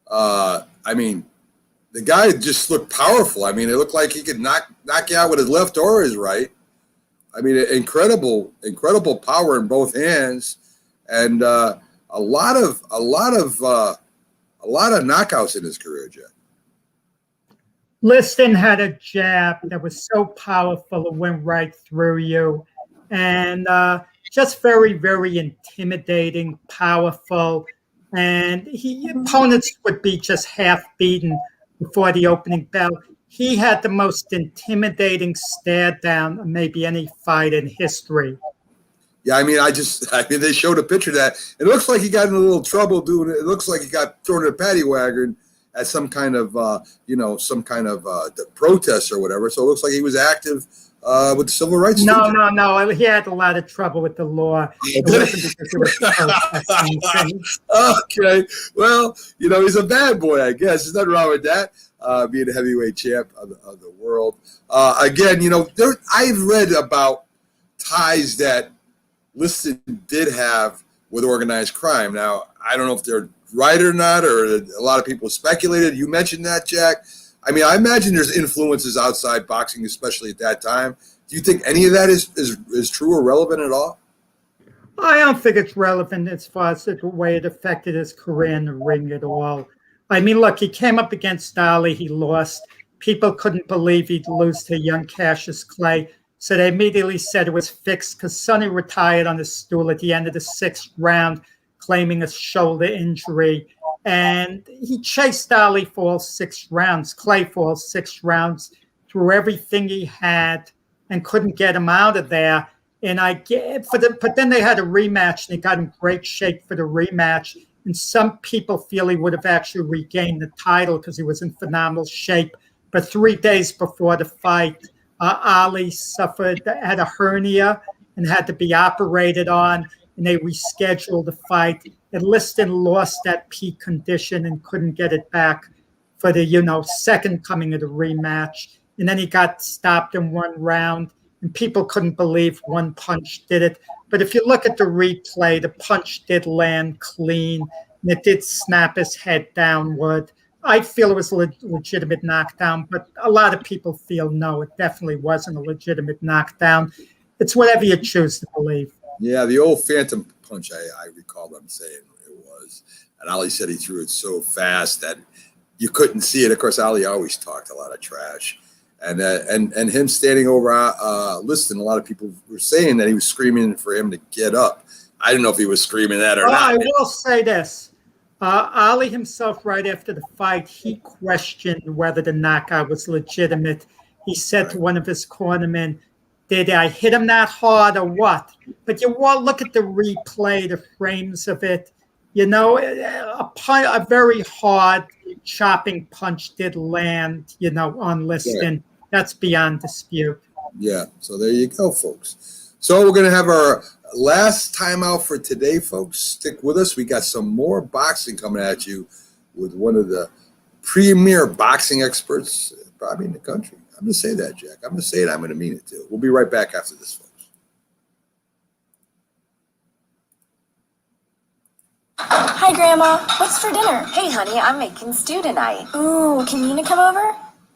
the guy just looked powerful. I mean, it looked like he could knock you out with his left or his right. I mean, incredible power in both hands, and a lot of knockouts in his career, Jack. Liston had a jab that was so powerful it went right through you, and just very, very intimidating, powerful. And opponents would be just half beaten before the opening bell. He had the most intimidating stare down of maybe any fight in history. Yeah, I mean, they showed a picture of that. It looks like he got in a little trouble doing it. It looks like he got thrown in a paddy wagon at some kind of, protest or whatever. So it looks like he was active with the civil rights. No. He had a lot of trouble with the law. Okay. Well, he's a bad boy, I guess. There's nothing wrong with that. Being a heavyweight champ of the world. Again, I've read about ties that Liston did have with organized crime. Now, I don't know if they're right or not, or a lot of people speculated. You mentioned that, Jack. I mean, I imagine there's influences outside boxing, especially at that time. Do you think any of that is true or relevant at all? I don't think it's relevant as far as the way it affected his career in the ring at all. I mean, look, he came up against Ali. He lost. People couldn't believe he'd lose to young Cassius Clay. So they immediately said it was fixed because Sonny retired on his stool at the end of the 6th round, claiming a shoulder injury. And he chased Ali for all 6 rounds, Clay for all 6 rounds, threw everything he had and couldn't get him out of there. And but then they had a rematch and he got in great shape for the rematch. And some people feel he would have actually regained the title because he was in phenomenal shape. But 3 days before the fight, Ali had a hernia and had to be operated on, and they rescheduled the fight. And Liston lost that peak condition and couldn't get it back for the second coming of the rematch. And then he got stopped in 1 round, and people couldn't believe one punch did it. But if you look at the replay, the punch did land clean, and it did snap his head downward. I feel it was a legitimate knockdown, but a lot of people feel no, it definitely wasn't a legitimate knockdown. It's whatever you choose to believe. Yeah, the old phantom punch, I recall them saying it was. And Ali said he threw it so fast that you couldn't see it. Of course, Ali always talked a lot of trash. And him standing over Liston, a lot of people were saying that he was screaming for him to get up. I don't know if he was screaming that or not. I will say this. Ali himself, right after the fight, he questioned whether the knockout was legitimate. He said to one of his cornermen, did I hit him that hard or what? But you look at the replay, the frames of it. A very hard chopping punch did land, on Liston. Yeah. That's beyond dispute. Yeah, so there you go, folks. So we're going to have our last timeout for today, folks. Stick with us. We got some more boxing coming at you with one of the premier boxing experts probably in the country. I'm going to say that, Jack. I'm going to say it. I'm going to mean it, too. We'll be right back after this, folks. Hi, Grandma. What's for dinner? Hey, honey, I'm making stew tonight. Ooh, can Nina come over?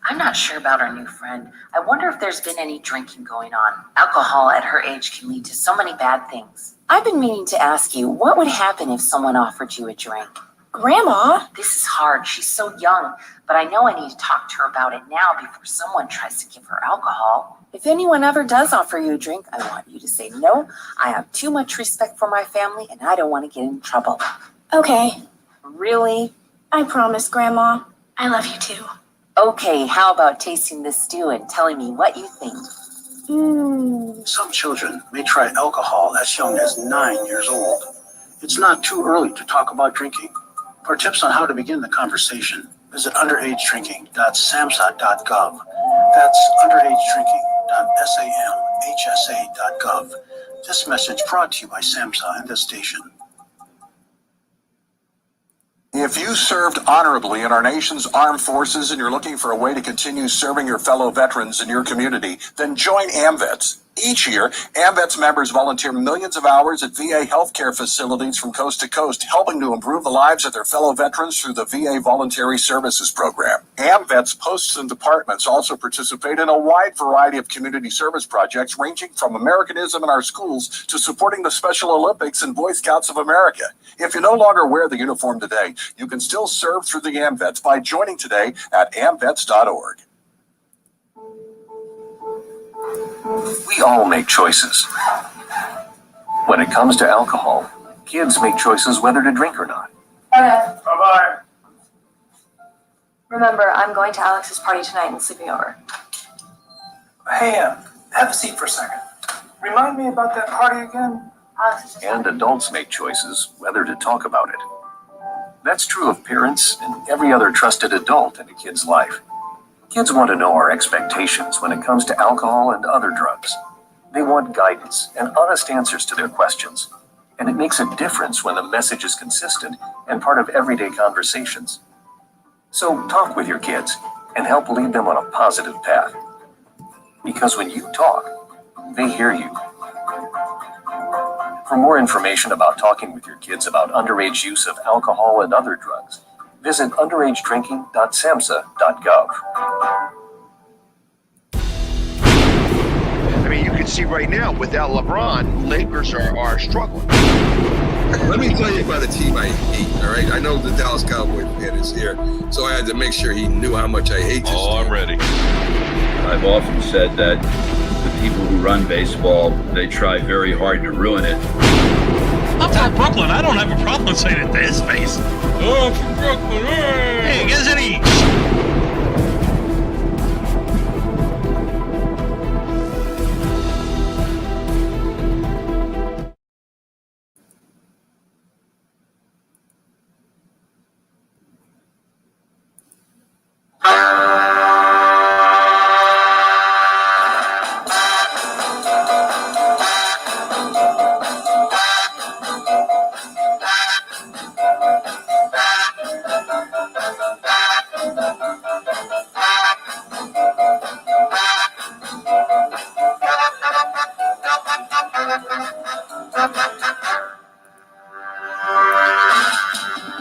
I'm not sure about our new friend. I wonder if there's been any drinking going on. Alcohol at her age can lead to so many bad things. I've been meaning to ask you, what would happen if someone offered you a drink? Grandma? This is hard. She's so young, but I know I need to talk to her about it now before someone tries to give her alcohol. If anyone ever does offer you a drink, I want you to say no. I have too much respect for my family, and I don't want to get in trouble. Okay. Really? I promise, Grandma. I love you too. Okay, how about tasting this stew and telling me what you think? Some children may try alcohol as young as 9 years old. It's not too early to talk about drinking. For tips on how to begin the conversation, visit underagedrinking.samhsa.gov. That's underagedrinking.samhsa.gov. This message brought to you by SAMHSA and this station. If you served honorably in our nation's armed forces and you're looking for a way to continue serving your fellow veterans in your community, then join AMVETS. Each year, AMVETS members volunteer millions of hours at VA healthcare facilities from coast to coast, helping to improve the lives of their fellow veterans through the VA Voluntary Services Program. AMVETS posts and departments also participate in a wide variety of community service projects, ranging from Americanism in our schools to supporting the Special Olympics and Boy Scouts of America. If you no longer wear the uniform today, you can still serve through the AMVETS by joining today at amvets.org. We all make choices. When it comes to alcohol, kids make choices whether to drink or not. Okay. Bye-bye. Remember, I'm going to Alex's party tonight and sleeping over. Hey, have a seat for a second. Remind me about that party again? Alex is And adults make choices whether to talk about it. That's true of parents and every other trusted adult in a kid's life. Kids want to know our expectations when it comes to alcohol and other drugs. They want guidance and honest answers to their questions. And it makes a difference when the message is consistent and part of everyday conversations. So talk with your kids and help lead them on a positive path. Because when you talk, they hear you. For more information about talking with your kids about underage use of alcohol and other drugs, visit underagedrinking.samhsa.gov. I mean, you can see right now, without LeBron, Lakers are struggling. Let me tell you about a team I hate, all right? I know the Dallas Cowboy fan is here, so I had to make sure he knew how much I hate this team. I'm ready. I've often said that the people who run baseball, they try very hard to ruin it. I'm from Brooklyn. I don't have a problem saying it to his face. Oh, from Brooklyn. Hey, isn't he?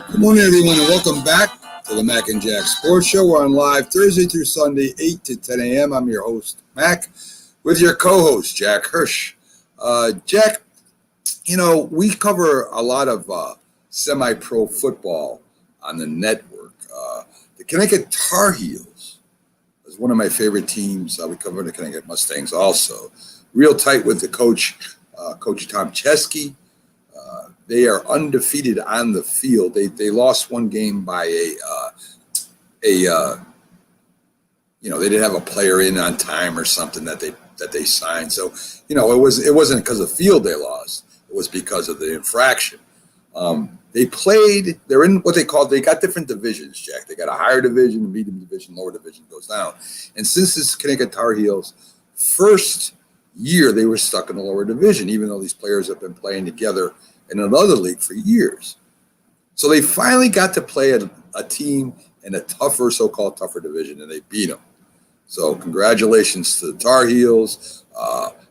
Good morning, everyone, and welcome back to the Mac and Jack Sports Show. We're on live Thursday through Sunday, 8 to 10 a.m. I'm your host, Mac, with your co-host, Jack Hirsch. Jack, you know, we cover a lot of semi-pro football on the network. The Connecticut Tar Heels is one of my favorite teams. We cover the Connecticut Mustangs also. Real tight with the coach, Coach Tom Chesky. They are undefeated on the field. They lost one game by they didn't have a player in on time or something that they signed. So, you know, it wasn't because of field they lost. It was because of the infraction. They're in what they got different divisions, Jack. They got a higher division, a medium division, lower division goes down. And since this Connecticut Tar Heels first year, they were stuck in the lower division, even though these players have been playing together in another league for years. So they finally got to play a team in a tougher, so-called tougher division, and they beat them. So congratulations to the Tar Heels.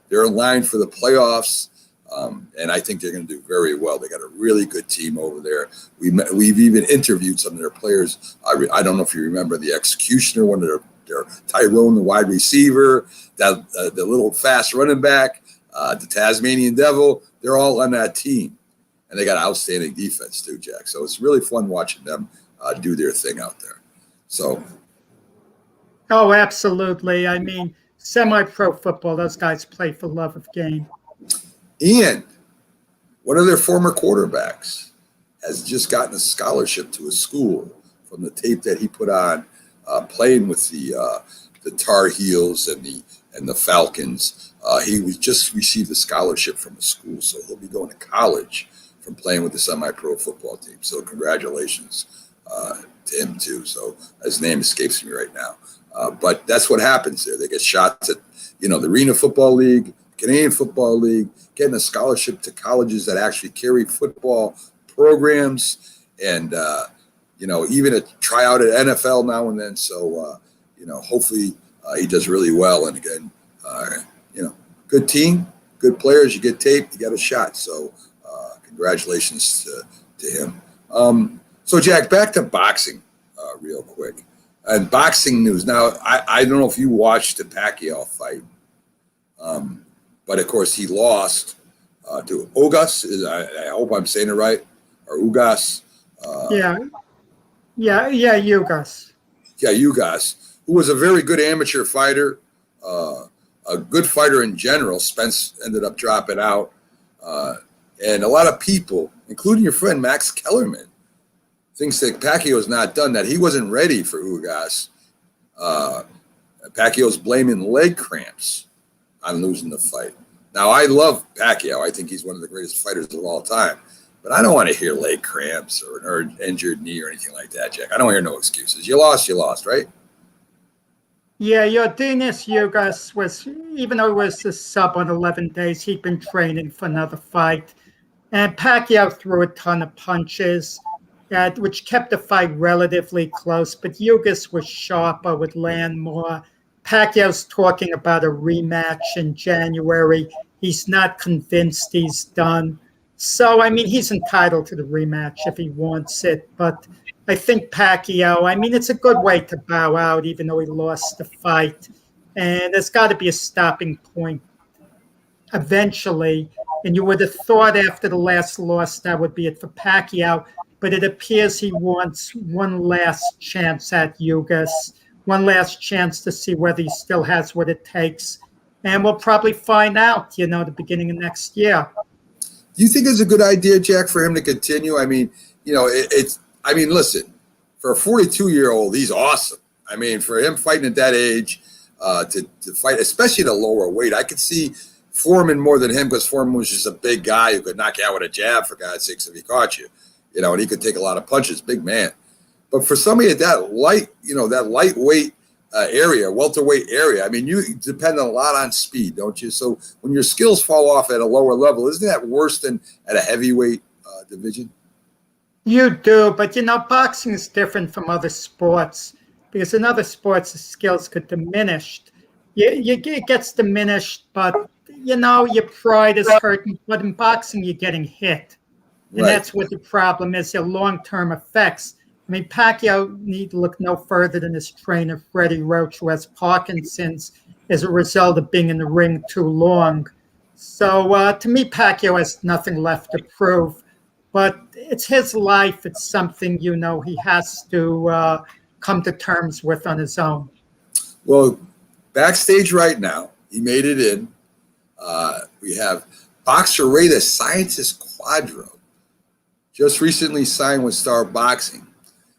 They're in line for the playoffs, and I think they're going to do very well. They got a really good team over there. We've even interviewed some of their players. I don't know if you remember the Executioner, one of their Tyrone, the wide receiver, the little fast running back, the Tasmanian Devil. They're all on that team. And they got outstanding defense too, Jack. So it's really fun watching them do their thing out there. So. Oh, absolutely. I mean, semi-pro football, those guys play for love of game. And one of their former quarterbacks has just gotten a scholarship to a school from the tape that he put on playing with the Tar Heels and the Falcons. He was just received a scholarship from a school, so he'll be going to college from playing with the semi-pro football team. So congratulations to him too. So his name escapes me right now. But that's what happens there. They get shots at, the Arena Football League, Canadian Football League, getting a scholarship to colleges that actually carry football programs and, even a tryout at NFL now and then. So, hopefully he does really well. And again, good good team, good players. You get tape, you got a shot. So congratulations to him. So Jack, back to boxing real quick. And boxing news. Now, I don't know if you watched the Pacquiao fight, but of course he lost to Ugas. I hope I'm saying it right, or Ugas. Yeah, Ugas. Yeah, Ugas, who was a very good amateur fighter, a good fighter in general. Spence ended up dropping out, and a lot of people, including your friend Max Kellerman, thinks that Pacquiao's not done, that he wasn't ready for Ugas. Pacquiao's blaming leg cramps on losing the fight. Now, I love Pacquiao. I think he's one of the greatest fighters of all time. But I don't want to hear leg cramps or an injured knee or anything like that, Jack. I don't hear no excuses. You lost, right? Yeah, Yordenis Ugas was, even though it was a sub on 11 days, he'd been training for another fight. And Pacquiao threw a ton of punches, which kept the fight relatively close. But Ugas was sharper, would land more. Pacquiao's talking about a rematch in January. He's not convinced he's done. So, I mean, he's entitled to the rematch if he wants it. But I think Pacquiao, I mean, it's a good way to bow out, even though he lost the fight. And there's got to be a stopping point eventually. And you would have thought after the last loss that would be it for Pacquiao. But it appears he wants one last chance at Ugas, one last chance to see whether he still has what it takes. And we'll probably find out, the beginning of next year. Do you think it's a good idea, Jack, for him to continue? I mean, listen, for a 42-year-old, he's awesome. I mean, for him fighting at that age, to fight, especially at a lower weight, I could see Foreman more than him because Foreman was just a big guy who could knock you out with a jab, for God's sakes, if he caught you. And he could take a lot of punches, big man. But for somebody at that lightweight area, welterweight area, I mean, you depend a lot on speed, don't you? So when your skills fall off at a lower level, isn't that worse than at a heavyweight division? You do, but boxing is different from other sports because in other sports, the skills get diminished. It gets diminished, but your pride is hurting. But in boxing, you're getting hit. And Right. That's what the problem is, the long-term effects. I mean, Pacquiao need to look no further than his trainer, Freddie Roach, who has Parkinson's as a result of being in the ring too long. So to me, Pacquiao has nothing left to prove. But it's his life. It's something, he has to come to terms with on his own. Well, backstage right now, he made it in. We have boxer Ray the Scientist Quadro. Just recently signed with Star Boxing.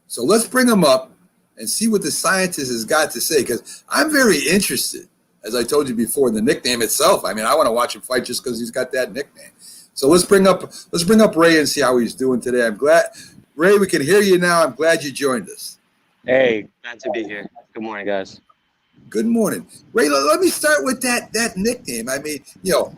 So let's bring him up and see what the scientist has got to say, because I'm very interested, as I told you before, in the nickname itself. I mean, I want to watch him fight just because he's got that nickname. So let's bring up Ray and see how he's doing today. I'm glad, Ray, we can hear you now. I'm glad you joined us. Hey, glad to be here. Good morning, guys. Good morning. Ray, let me start with that nickname. I mean,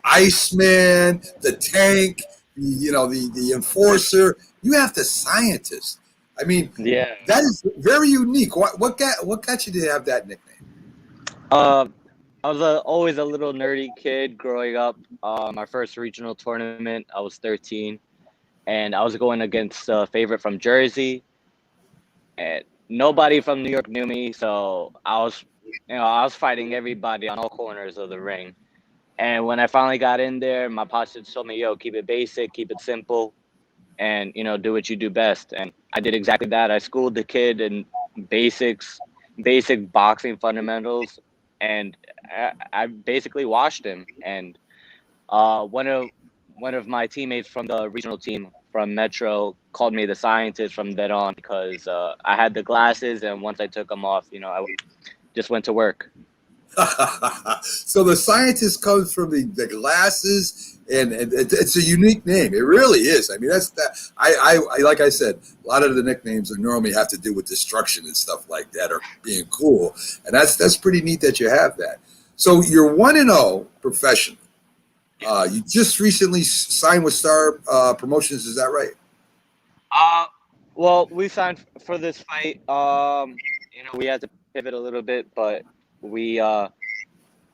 Iceman, the Tank, the Enforcer. You have the Scientist. I mean, Yeah. that is very unique. What got you to have that nickname? I was always a little nerdy kid growing up. My first regional tournament, I was 13, and I was going against a favorite from Jersey, and nobody from New York knew me, so I was fighting everybody on all corners of the ring. And when I finally got in there, my pops just told me, yo, keep it basic, keep it simple, and, do what you do best. And I did exactly that. I schooled the kid in basic boxing fundamentals, and I basically washed him. And one of my teammates from the regional team from Metro called me the Scientist from then on because I had the glasses, and once I took them off, I just went to work. So the Scientist comes from the glasses, and it's a unique name. It really is. I mean, that's that. I like I said, a lot of the nicknames normally have to do with destruction and stuff like that, or being cool, and that's pretty neat that you have that. So you're 1-0 professionally. You just recently signed with Star Promotions. Is that right? Well, we signed for this fight. We had to pivot a little bit, but we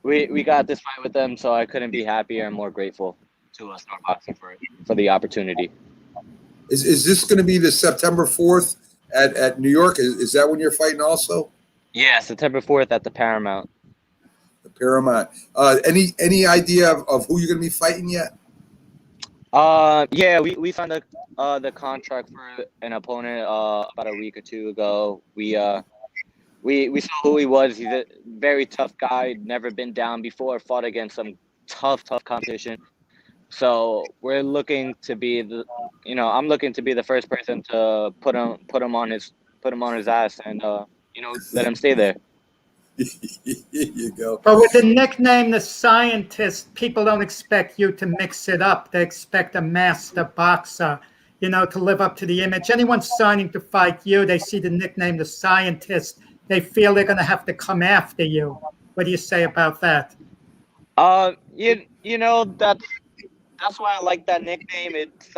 we got this fight with them, so I couldn't be happier and more grateful to Start Boxing for the opportunity. Is this going to be the September 4th at New York? Is that when you're fighting also? Yeah, September 4th at the Paramount. The Paramount. Any idea of who you're going to be fighting yet? Yeah, we signed the contract for an opponent about a week or two ago. We saw who he was. He's a very tough guy, never been down before, fought against some tough competition. So we're looking to be I'm looking to be the first person to put him on his ass and let him stay there. You go. But with the nickname The Scientist, people don't expect you to mix it up. They expect a master boxer, to live up to the image. Anyone signing to fight you, they see the nickname The Scientist, they feel they're going to have to come after you. What do you say about that? That's why I like that nickname. It's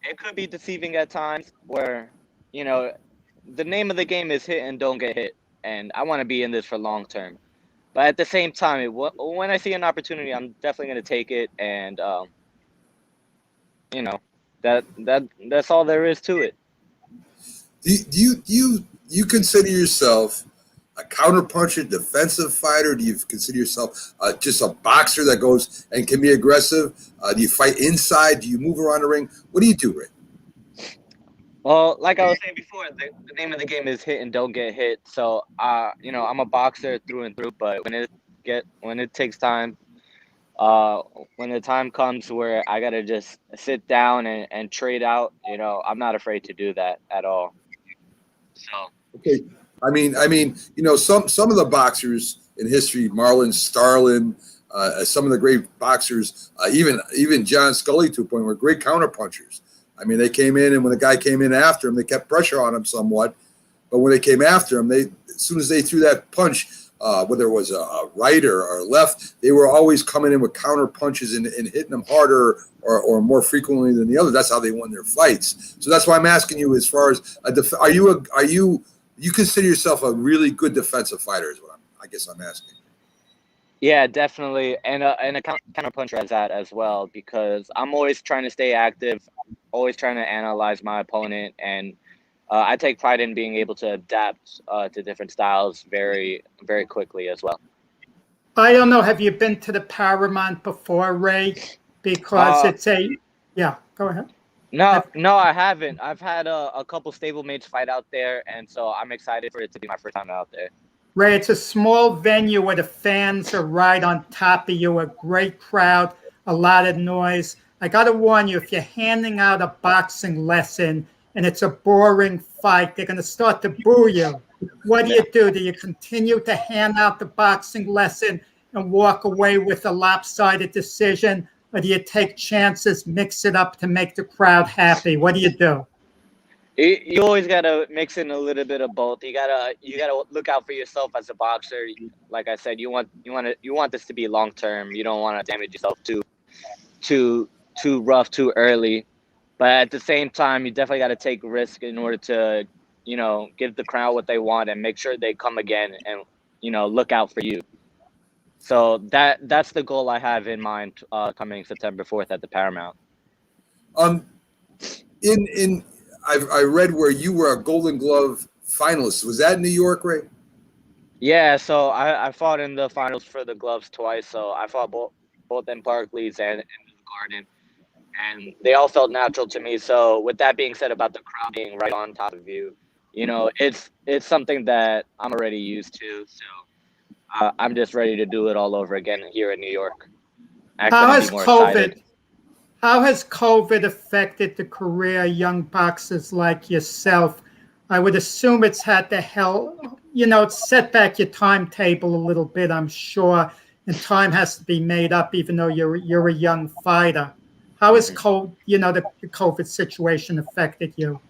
it could be deceiving at times where, the name of the game is hit and don't get hit. And I want to be in this for long term. But at the same time, when I see an opportunity, I'm definitely going to take it. And, that's all there is to it. Do you consider yourself a counterpuncher, defensive fighter? Do you consider yourself just a boxer that goes and can be aggressive? Do you fight inside? Do you move around the ring? What do you do, Ray? Well, like I was saying before, the name of the game is hit and don't get hit. So, I'm a boxer through and through. But when it takes time, when the time comes where I gotta just sit down and trade out, I'm not afraid to do that at all. So. Okay. I mean, some of the boxers in history, Marlon Starlin, some of the great boxers, even John Scully to a point, were great counterpunchers. I mean, they came in, and when the guy came in after him, they kept pressure on him somewhat. But when they came after him, as soon as they threw that punch, whether it was a right or left, they were always coming in with counter punches and hitting them harder or more frequently than the other. That's how they won their fights. So that's why I'm asking you, as far as you consider yourself a really good defensive fighter? Is what I guess I'm asking. Yeah, definitely, and a counter puncher as that as well, because I'm always trying to stay active, always trying to analyze my opponent, and I take pride in being able to adapt to different styles very, very quickly as well. I don't know. Have you been to the Paramount before, Ray? Because yeah. Go ahead. No, I haven't. I've had a couple stablemates fight out there, and so I'm excited for it to be my first time out there. Ray, it's a small venue where the fans are right on top of you, a great crowd, a lot of noise. I got to warn you, if you're handing out a boxing lesson and it's a boring fight, they're going to start to boo you. What do you do? Do you continue to hand out the boxing lesson and walk away with a lopsided decision? Or do you take chances, mix it up to make the crowd happy? What do you do? You always gotta mix in a little bit of both. You gotta look out for yourself as a boxer. Like I said, you want this to be long term. You don't want to damage yourself too rough too early. But at the same time, you definitely got to take risk in order to give the crowd what they want and make sure they come again and look out for you. So that's the goal I have in mind coming September 4th at the Paramount. I read where you were a Golden Glove finalist. Was that in New York, Ray? Yeah, so I fought in the finals for the gloves twice. So I fought both in Barclays and in the Garden, and they all felt natural to me. So with that being said about the crowd being right on top of you, it's something that I'm already used to. So I'm just ready to do it all over again here in New York. How has COVID affected the career of young boxers like yourself? I would assume it's had to it's set back your timetable a little bit, I'm sure, and time has to be made up even though you're a young fighter. How has the COVID situation affected you?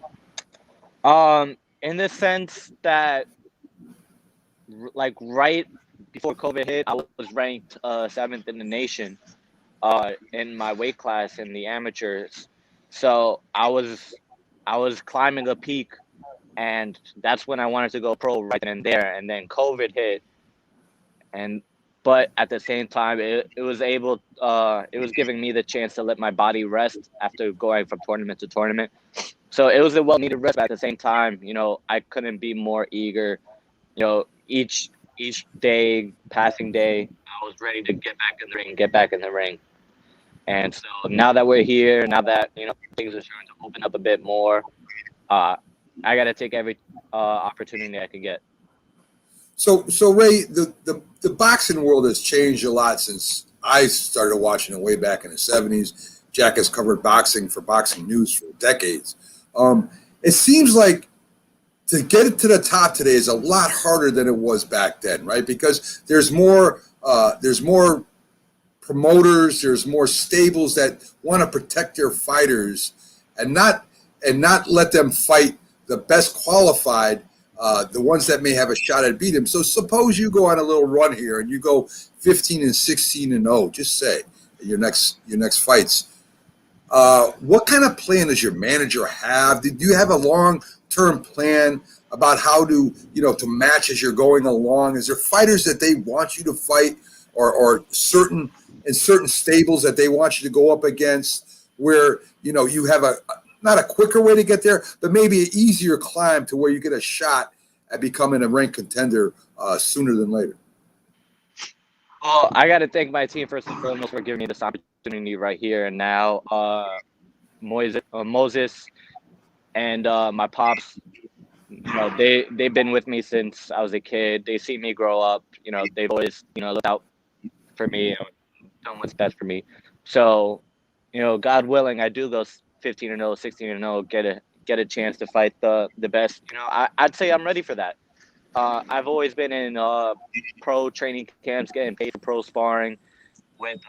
In the sense that, like, right before COVID hit, I was ranked 7th in the nation in my weight class in the amateurs. So I was climbing a peak, and that's when I wanted to go pro right then and there. And then COVID hit, and but at the same time, it was giving me the chance to let my body rest after going from tournament to tournament. So it was a well-needed rest, but at the same time, I couldn't be more eager. Each day, passing day, I was ready to get back in the ring. And so now that we're here, now that things are starting to open up a bit more, I got to take every opportunity I can get. So Ray, the boxing world has changed a lot since I started watching it way back in the 70s. Jack has covered boxing for Boxing News for decades. It seems like to get it to the top today is a lot harder than it was back then, right? Because there's more promoters, there's more stables that want to protect their fighters and not let them fight the best qualified, the ones that may have a shot at beat him. So suppose you go on a little run here and you go 15-16-0, just say your next fights. What kind of plan does your manager have? Do you have a long-term plan about how to match as you're going along? Is there fighters that they want you to fight or certain stables that they want you to go up against where, you have not a quicker way to get there, but maybe an easier climb to where you get a shot at becoming a ranked contender sooner than later? Well, I got to thank my team first and foremost for giving me this opportunity right here and now. Moses and my pops, they've been with me since I was a kid. They see me grow up. They've always looked out for me, done what's best for me. So, God willing, I do those 15-0, 16-0, get a chance to fight the best. I'd say I'm ready for that. I've always been in pro training camps, getting paid for pro sparring with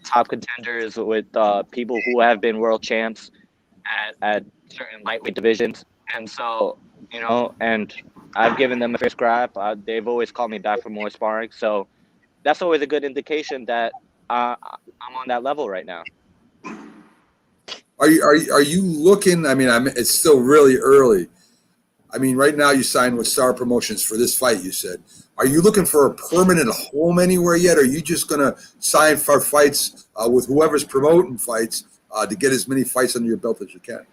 top contenders, with people who have been world champs at certain lightweight divisions. And so, and I've given them a fair scrap. They've always called me back for more sparring. So that's always a good indication that I'm on that level right now. Are you looking? I mean, it's still really early. I mean, right now you signed with Star Promotions for this fight, you said. Are you looking for a permanent home anywhere yet? Or are you just going to sign for fights with whoever's promoting fights to get as many fights under your belt as you can?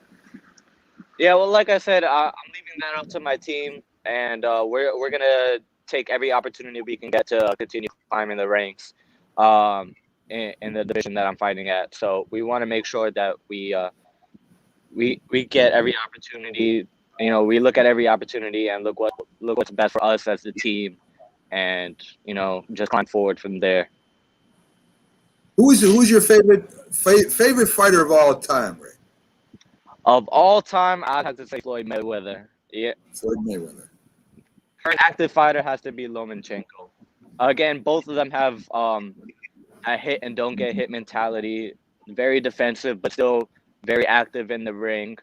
Yeah, well, like I said, I'm leaving that up to my team, and we're going to take every opportunity we can get to continue climbing the ranks in the division that I'm fighting at. So we want to make sure that we get every opportunity. We look at every opportunity and look what's best for us as the team, and just climb forward from there. Who's your favorite fighter of all time, Ray? Of all time, I'd have to say Floyd Mayweather. Yeah, Floyd Mayweather. Current active fighter has to be Lomachenko. Again, both of them have a hit and don't get hit mentality. Very defensive, but still very active in the ring.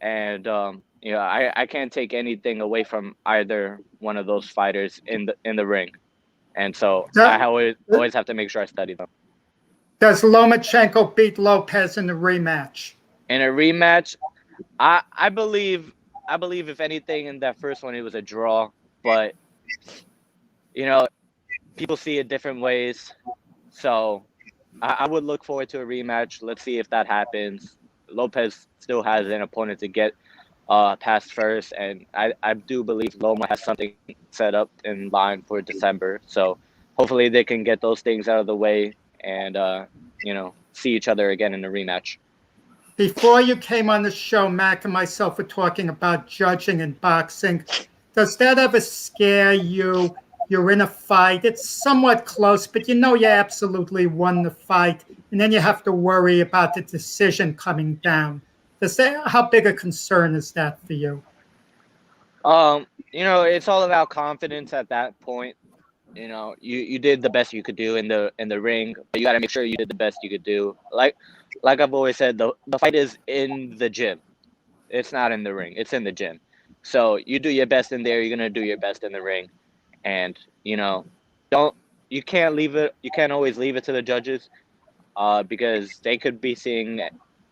And I can't take anything away from either one of those fighters in the ring. And so I always have to make sure I study them. Does Lomachenko beat Lopez in the rematch? In a rematch, I believe if anything in that first one it was a draw, but people see it different ways. So I would look forward to a rematch. Let's see if that happens. Lopez still has an opponent to get past first, and I do believe Loma has something set up in line for December. So hopefully they can get those things out of the way and see each other again in the rematch. Before you came on the show, Mac and myself were talking about judging in boxing. Does that ever scare you? You're in a fight. It's somewhat close, but you absolutely won the fight. And then you have to worry about the decision coming down. How big a concern is that for you? It's all about confidence at that point. You did the best you could do in the ring, but you got to make sure you did the best you could do. Like I've always said, the fight is in the gym. It's not in the ring. It's in the gym. So you do your best in there. You're gonna do your best in the ring, and you can't leave it. You can't always leave it to the judges, because they could be seeing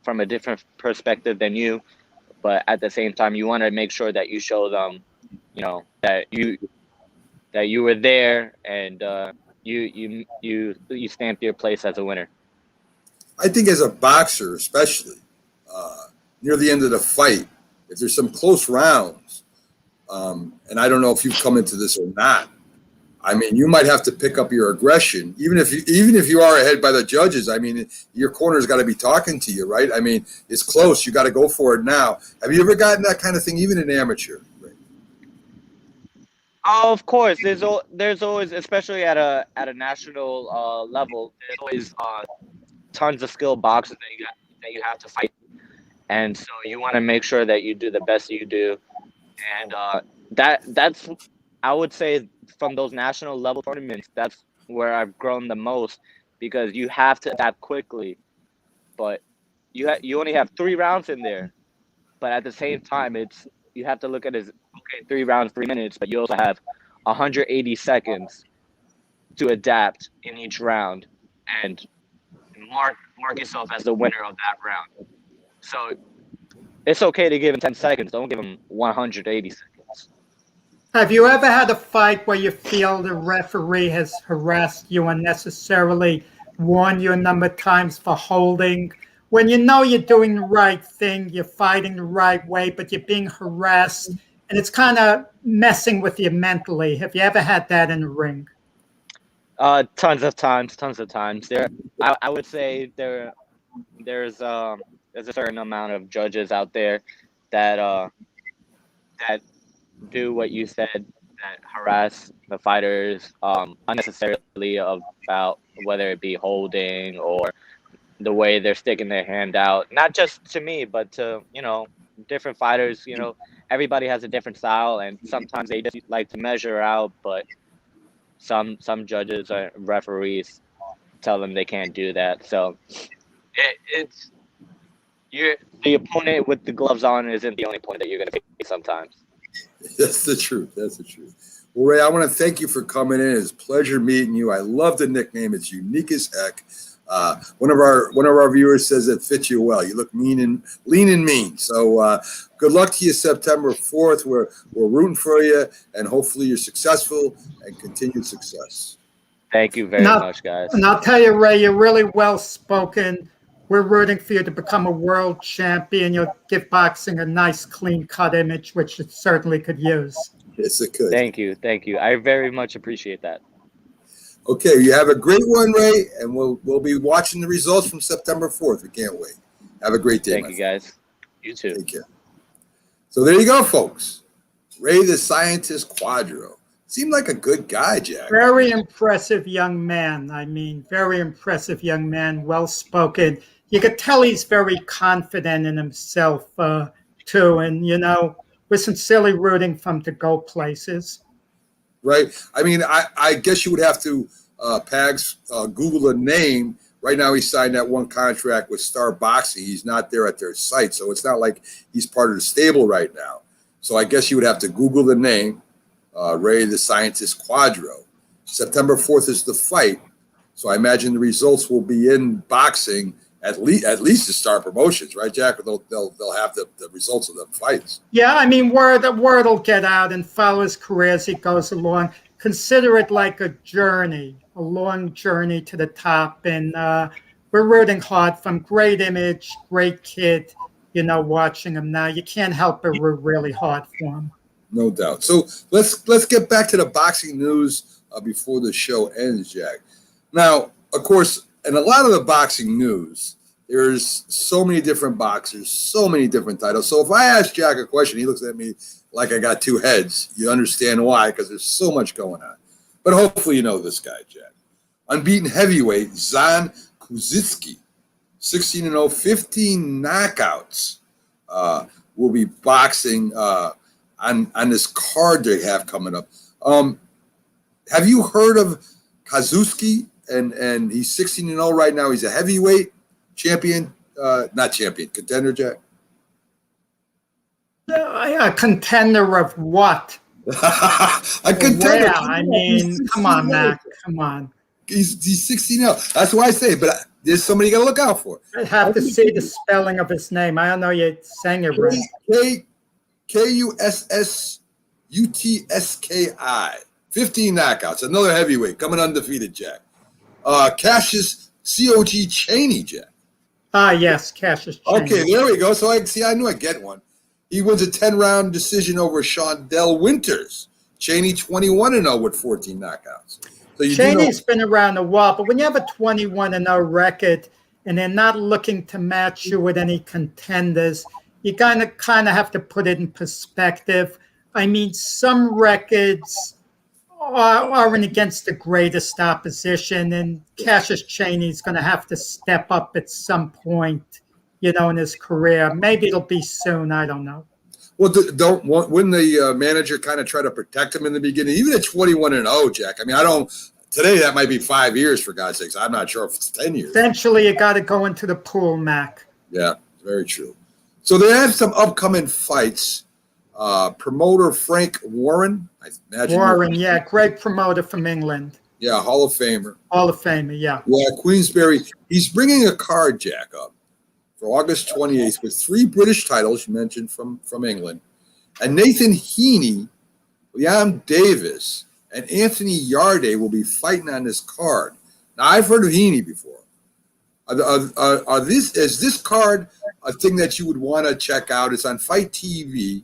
from a different perspective than you. But at the same time, you want to make sure that you show them, that you were there and you stamp your place as a winner. I think as a boxer, especially near the end of the fight, if there's some close rounds, and I don't know if you've come into this or not, I mean, you might have to pick up your aggression, even if you are ahead by the judges. I mean, your corner's got to be talking to you, right? I mean, it's close. You got to go for it now. Have you ever gotten that kind of thing, even in amateur? Oh, of course. There's always, especially at a national level, there's always tons of skilled boxers that you have to fight, and so you want to make sure that you do the best you do, and that's I would say from those national level tournaments, that's where I've grown the most, because you have to adapt quickly, but you only have 3 rounds in there, but at the same time you have to look at it as, okay, 3 rounds, 3 minutes, but you also have 180 seconds to adapt in each round and mark yourself as the winner of that round. So it's okay to give him 10 seconds. Don't give him 180 seconds. Have you ever had a fight where you feel the referee has harassed you unnecessarily, warned you a number of times for holding? When you know you're doing the right thing, you're fighting the right way, but you're being harassed, and it's kind of messing with you mentally. Have you ever had that in the ring? Tons of times. I would say there's a certain amount of judges out there that do what you said, that harass the fighters unnecessarily about whether it be holding or the way they're sticking their hand out. Not just to me, but to, different fighters. Everybody has a different style, and sometimes they just like to measure out, but some judges or referees tell them they can't do that. So the opponent with the gloves on isn't the only opponent that you're going to face sometimes. That's the truth. Well, Ray, I want to thank you for coming in. It's a pleasure meeting you. I love the nickname. It's unique as heck. One of our viewers says it fits you well. You look lean and mean. So good luck to you September 4th. We're rooting for you, and hopefully you're successful and continued success. Thank you very much, guys. And I'll tell you, Ray, you're really well spoken. We're rooting for you to become a world champion. You'll give boxing a nice, clean-cut image, which it certainly could use. Yes, it could. Thank you. I very much appreciate that. Okay, you have a great one, Ray, and we'll be watching the results from September 4th. We can't wait. Have a great day. Thank you, guys. You too. Take care. So there you go, folks. Ray the Scientist Quadro. Seemed like a good guy, Jack. Very impressive young man. Very impressive young man, well-spoken. You could tell he's very confident in himself, too. And, we're sincerely rooting for him to go places. Right. I guess you would have to, Pags, Google a name. Right now, he signed that one contract with Star Boxing. He's not there at their site, so it's not like he's part of the stable right now. So I guess you would have to Google the name, Ray the Scientist Quadro. September 4th is the fight, so I imagine the results will be in boxing. At least the Star Promotions, right, Jack? They'll have the results of the fights. Yeah, word will get out and follow his career as he goes along. Consider it like a journey, a long journey to the top. And we're rooting hard for him. Great image, great kid. Watching him now, you can't help but root really hard for him. No doubt. So let's get back to the boxing news before the show ends, Jack. Now, of course, in a lot of the boxing news, there's so many different boxers, so many different titles. So if I ask Jack a question, he looks at me like I got 2 heads. You understand why, because there's so much going on. But hopefully you know this guy, Jack. Unbeaten heavyweight, Zan Kuzitsky, 16-0, 15 knockouts, will be boxing on this card they have coming up. Have you heard of Kazuski? And he's 16-0 right now. He's a heavyweight champion, not champion, contender, Jack. A contender of what? A contender. Where? Come on, Mac. Come on. He's 16-0. That's why I say. But there's somebody you got to look out for. I have to see the spelling of his name. I don't know you're saying it right. Kussutski. 15 knockouts. Another heavyweight coming undefeated, Jack. Cassius C.O.G. Chaney, Jack. Yes, Cassius Chaney. Okay, there we go. So I knew I'd get one. He wins a 10-round decision over Shondell Winters. Chaney 21-0 with 14 knockouts. So Chaney's been around a while, but when you have a 21-0 record and they're not looking to match you with any contenders, you kind of have to put it in perspective. I mean, some records aren't against the greatest opposition, and Cassius Chaney's going to have to step up at some point, in his career. Maybe it'll be soon. I don't know. Well, wouldn't the manager kind of try to protect him in the beginning? Even at 21-0, Jack. I mean, today that might be 5 years, for God's sakes. I'm not sure if it's 10 years. Eventually, you got to go into the pool, Mac. Yeah, very true. So they have some upcoming fights. Promoter Frank Warren, I imagine. Warren, great promoter from England. Yeah, Hall of Famer. Hall of Famer, yeah. Yeah, Queensberry. He's bringing a card, Jack, up for August 28th with 3 British titles, you mentioned, from England. And Nathan Heaney, Liam Davis, and Anthony Yarde will be fighting on this card. Now, I've heard of Heaney before. Is this card a thing that you would want to check out? It's on Fight TV.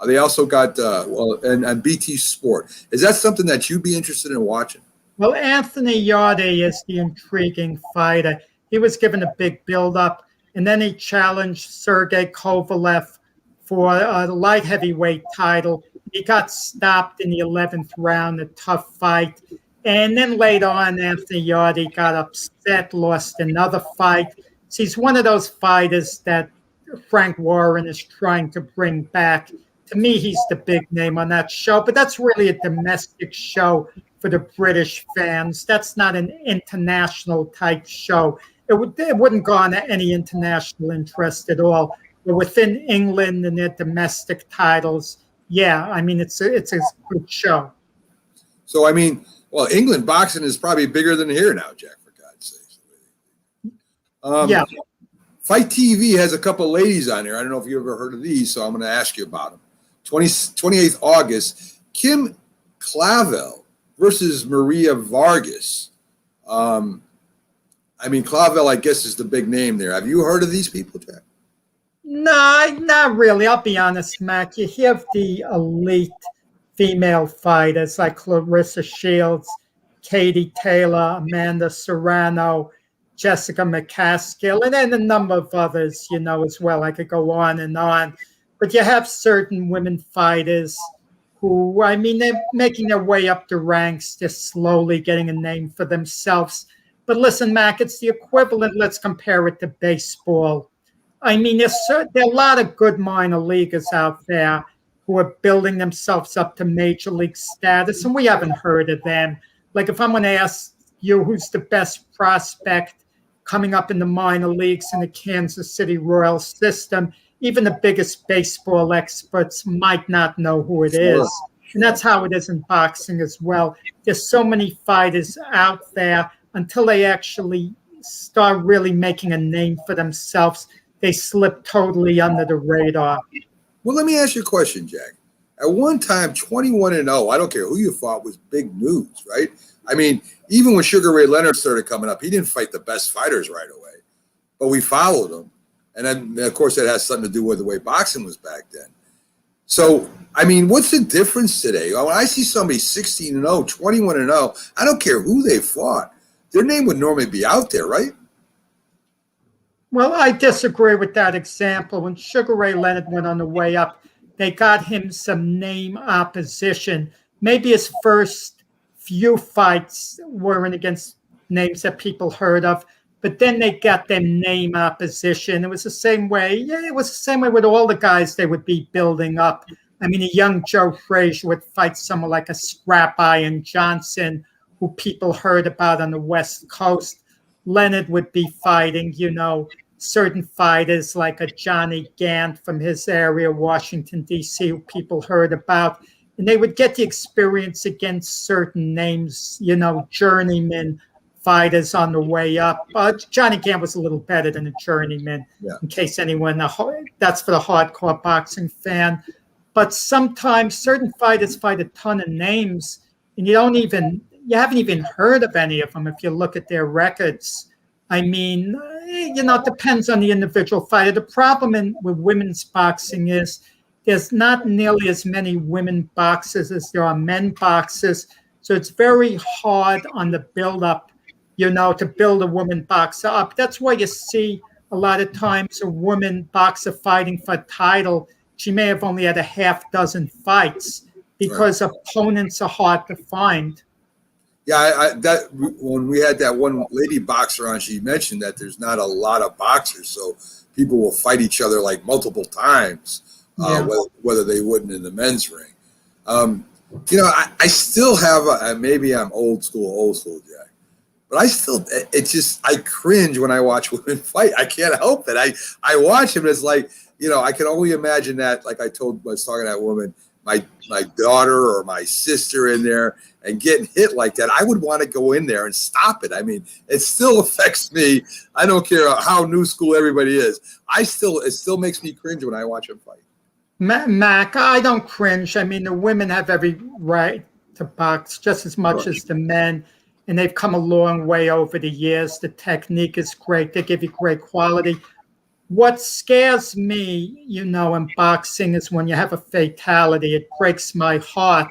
They also got and BT Sport. Is that something that you'd be interested in watching? Well, Anthony Yarde is the intriguing fighter. He was given a big build-up, and then he challenged Sergey Kovalev for the light heavyweight title. He got stopped in the 11th round, a tough fight. And then later on, Anthony Yarde got upset, lost another fight. So he's one of those fighters that Frank Warren is trying to bring back. To me, he's the big name on that show, but that's really a domestic show for the British fans. That's not an international type show. It wouldn't garner any international interest at all. But within England and their domestic titles, I mean, it's a good show. So, I mean, well, England boxing is probably bigger than here now, Jack, for God's sakes. Fight TV has a couple ladies on here. I don't know if you ever heard of these, so I'm going to ask you about them. 28th August, Kim Clavel versus Maria Vargas. I mean, Clavel, I guess, is the big name there. Have you heard of these people, Jack? No, not really. I'll be honest, Mac. You have the elite female fighters like Clarissa Shields, Katie Taylor, Amanda Serrano, Jessica McCaskill, and then a number of others, as well. I could go on and on. But you have certain women fighters who, I mean, they're making their way up the ranks. They're slowly getting a name for themselves. But listen, Mac, it's the equivalent. Let's compare it to baseball. I mean, there are a lot of good minor leaguers out there who are building themselves up to major league status, and we haven't heard of them. Like, if I'm going to ask you who's the best prospect coming up in the minor leagues in the Kansas City Royals system, even the biggest baseball experts might not know who it is. And that's how it is in boxing as well. There's so many fighters out there, until they actually start really making a name for themselves, they slip totally under the radar. Well, let me ask you a question, Jack. At one time, 21-0, I don't care who you fought, was big news, right? I mean, even when Sugar Ray Leonard started coming up, he didn't fight the best fighters right away, but we followed him. And then, of course, that has something to do with the way boxing was back then. So, I mean, what's the difference today? When I see somebody 16-0, 21-0, I don't care who they fought. Their name would normally be out there, right? Well, I disagree with that example. When Sugar Ray Leonard went on the way up, they got him some name opposition. Maybe his first few fights weren't against names that people heard of, but then they got them name opposition. It was the same way. Yeah, it was the same way with all the guys they would be building up. I mean, a young Joe Frazier would fight someone like a Scrap Iron Johnson, who people heard about on the West Coast. Leonard would be fighting, certain fighters like a Johnny Gant from his area, Washington, D.C., who people heard about. And they would get the experience against certain names, journeyman fighters on the way up. Johnny Gant was a little better than a journeyman, in case anyone, that's for the hardcore boxing fan. But sometimes certain fighters fight a ton of names, and you haven't even heard of any of them if you look at their records. I mean, it depends on the individual fighter. The problem with women's boxing is there's not nearly as many women boxers as there are men boxers. So it's very hard on the build-up, to build a woman boxer up. That's why you see a lot of times a woman boxer fighting for a title, she may have only had a half dozen fights because opponents are hard to find. Yeah, when we had that one lady boxer on, she mentioned that there's not a lot of boxers, so people will fight each other like multiple times, whether they wouldn't in the men's ring. I still have maybe I'm old school, Jack, but I cringe when I watch women fight. I can't help it. I watch them. And it's like, I can only imagine that. Like I was talking to that woman, my daughter or my sister in there and getting hit like that. I would want to go in there and stop it. I mean, it still affects me. I don't care how new school everybody is. It still makes me cringe when I watch them fight. Mac, I don't cringe. I mean, the women have every right to box just as much as the men, and they've come a long way over the years. The technique is great. They give you great quality. What scares me, in boxing is when you have a fatality. It breaks my heart.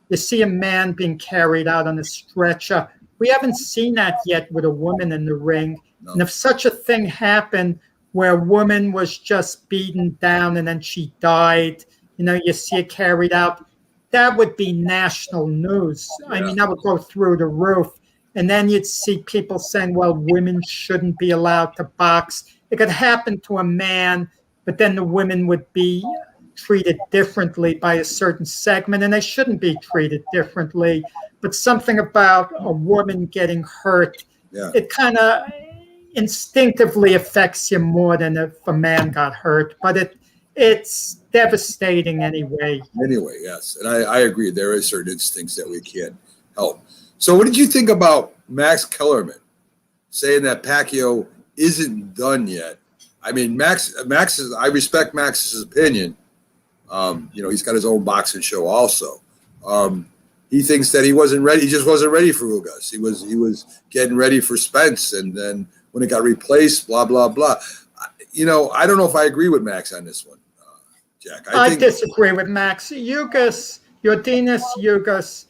You see a man being carried out on a stretcher. We haven't seen that yet with a woman in the ring. No. And if such a thing happened where a woman was just beaten down and then she died, you see it carried out, that would be national news. Yeah. I mean, that would go through the roof. And then you'd see people saying, well, women shouldn't be allowed to box. It could happen to a man, but then the women would be treated differently by a certain segment, and they shouldn't be treated differently. But something about a woman getting hurt, it kind of instinctively affects you more than if a man got hurt. But it's devastating anyway. Anyway, yes. And I agree. There are certain instincts that we can't help. So what did you think about Max Kellerman saying that Pacquiao isn't done yet? I mean, I respect Max's opinion. He's got his own boxing show also. He thinks that he wasn't ready. He just wasn't ready for Ugas. He was getting ready for Spence. And then when it got replaced, blah, blah, blah. I don't know if I agree with Max on this one, Jack. I disagree with Max. Yordenis Ugas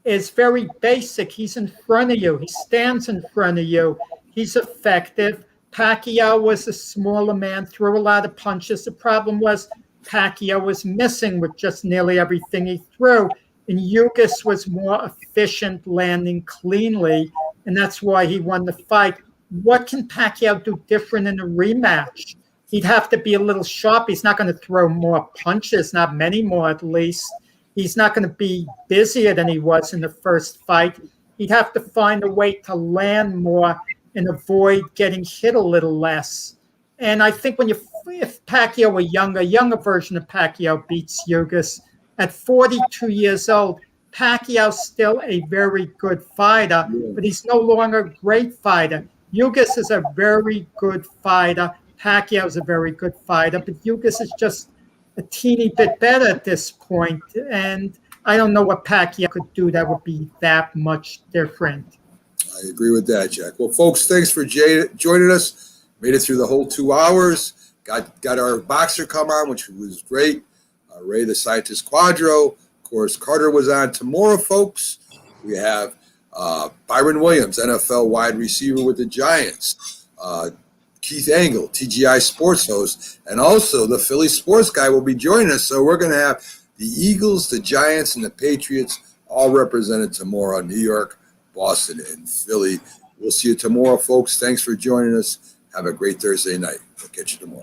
is very basic. He's in front of you. He stands in front of you. He's effective. Pacquiao was a smaller man, threw a lot of punches. The problem was Pacquiao was missing with just nearly everything he threw. And Ugas was more efficient, landing cleanly, and that's why he won the fight. What can Pacquiao do different in a rematch? He'd have to be a little sharp. He's not going to throw more punches, not many more at least. He's not going to be busier than he was in the first fight. He'd have to find a way to land more and avoid getting hit a little less. And I think if Pacquiao were younger, a younger version of Pacquiao beats Ugas. At 42 years old, Pacquiao's still a very good fighter, but he's no longer a great fighter. Ugas is a very good fighter. Pacquiao's a very good fighter, but Ugas is just a teeny bit better at this point. And I don't know what Pacquiao could do that would be that much different. I agree with that, Jack. Well, folks, thanks for joining us. Made it through the whole 2 hours. Got our boxer come on, which was great. Ray the Scientist Quadro. Of course, Carter was on. Tomorrow, folks, we have Byron Williams, NFL wide receiver with the Giants. Keith Angle, TGI Sports host. And also the Philly sports guy will be joining us. So we're going to have the Eagles, the Giants, and the Patriots all represented tomorrow. New York, Boston, and Philly. We'll see you tomorrow, folks. Thanks for joining us. Have a great Thursday night. We'll catch you tomorrow.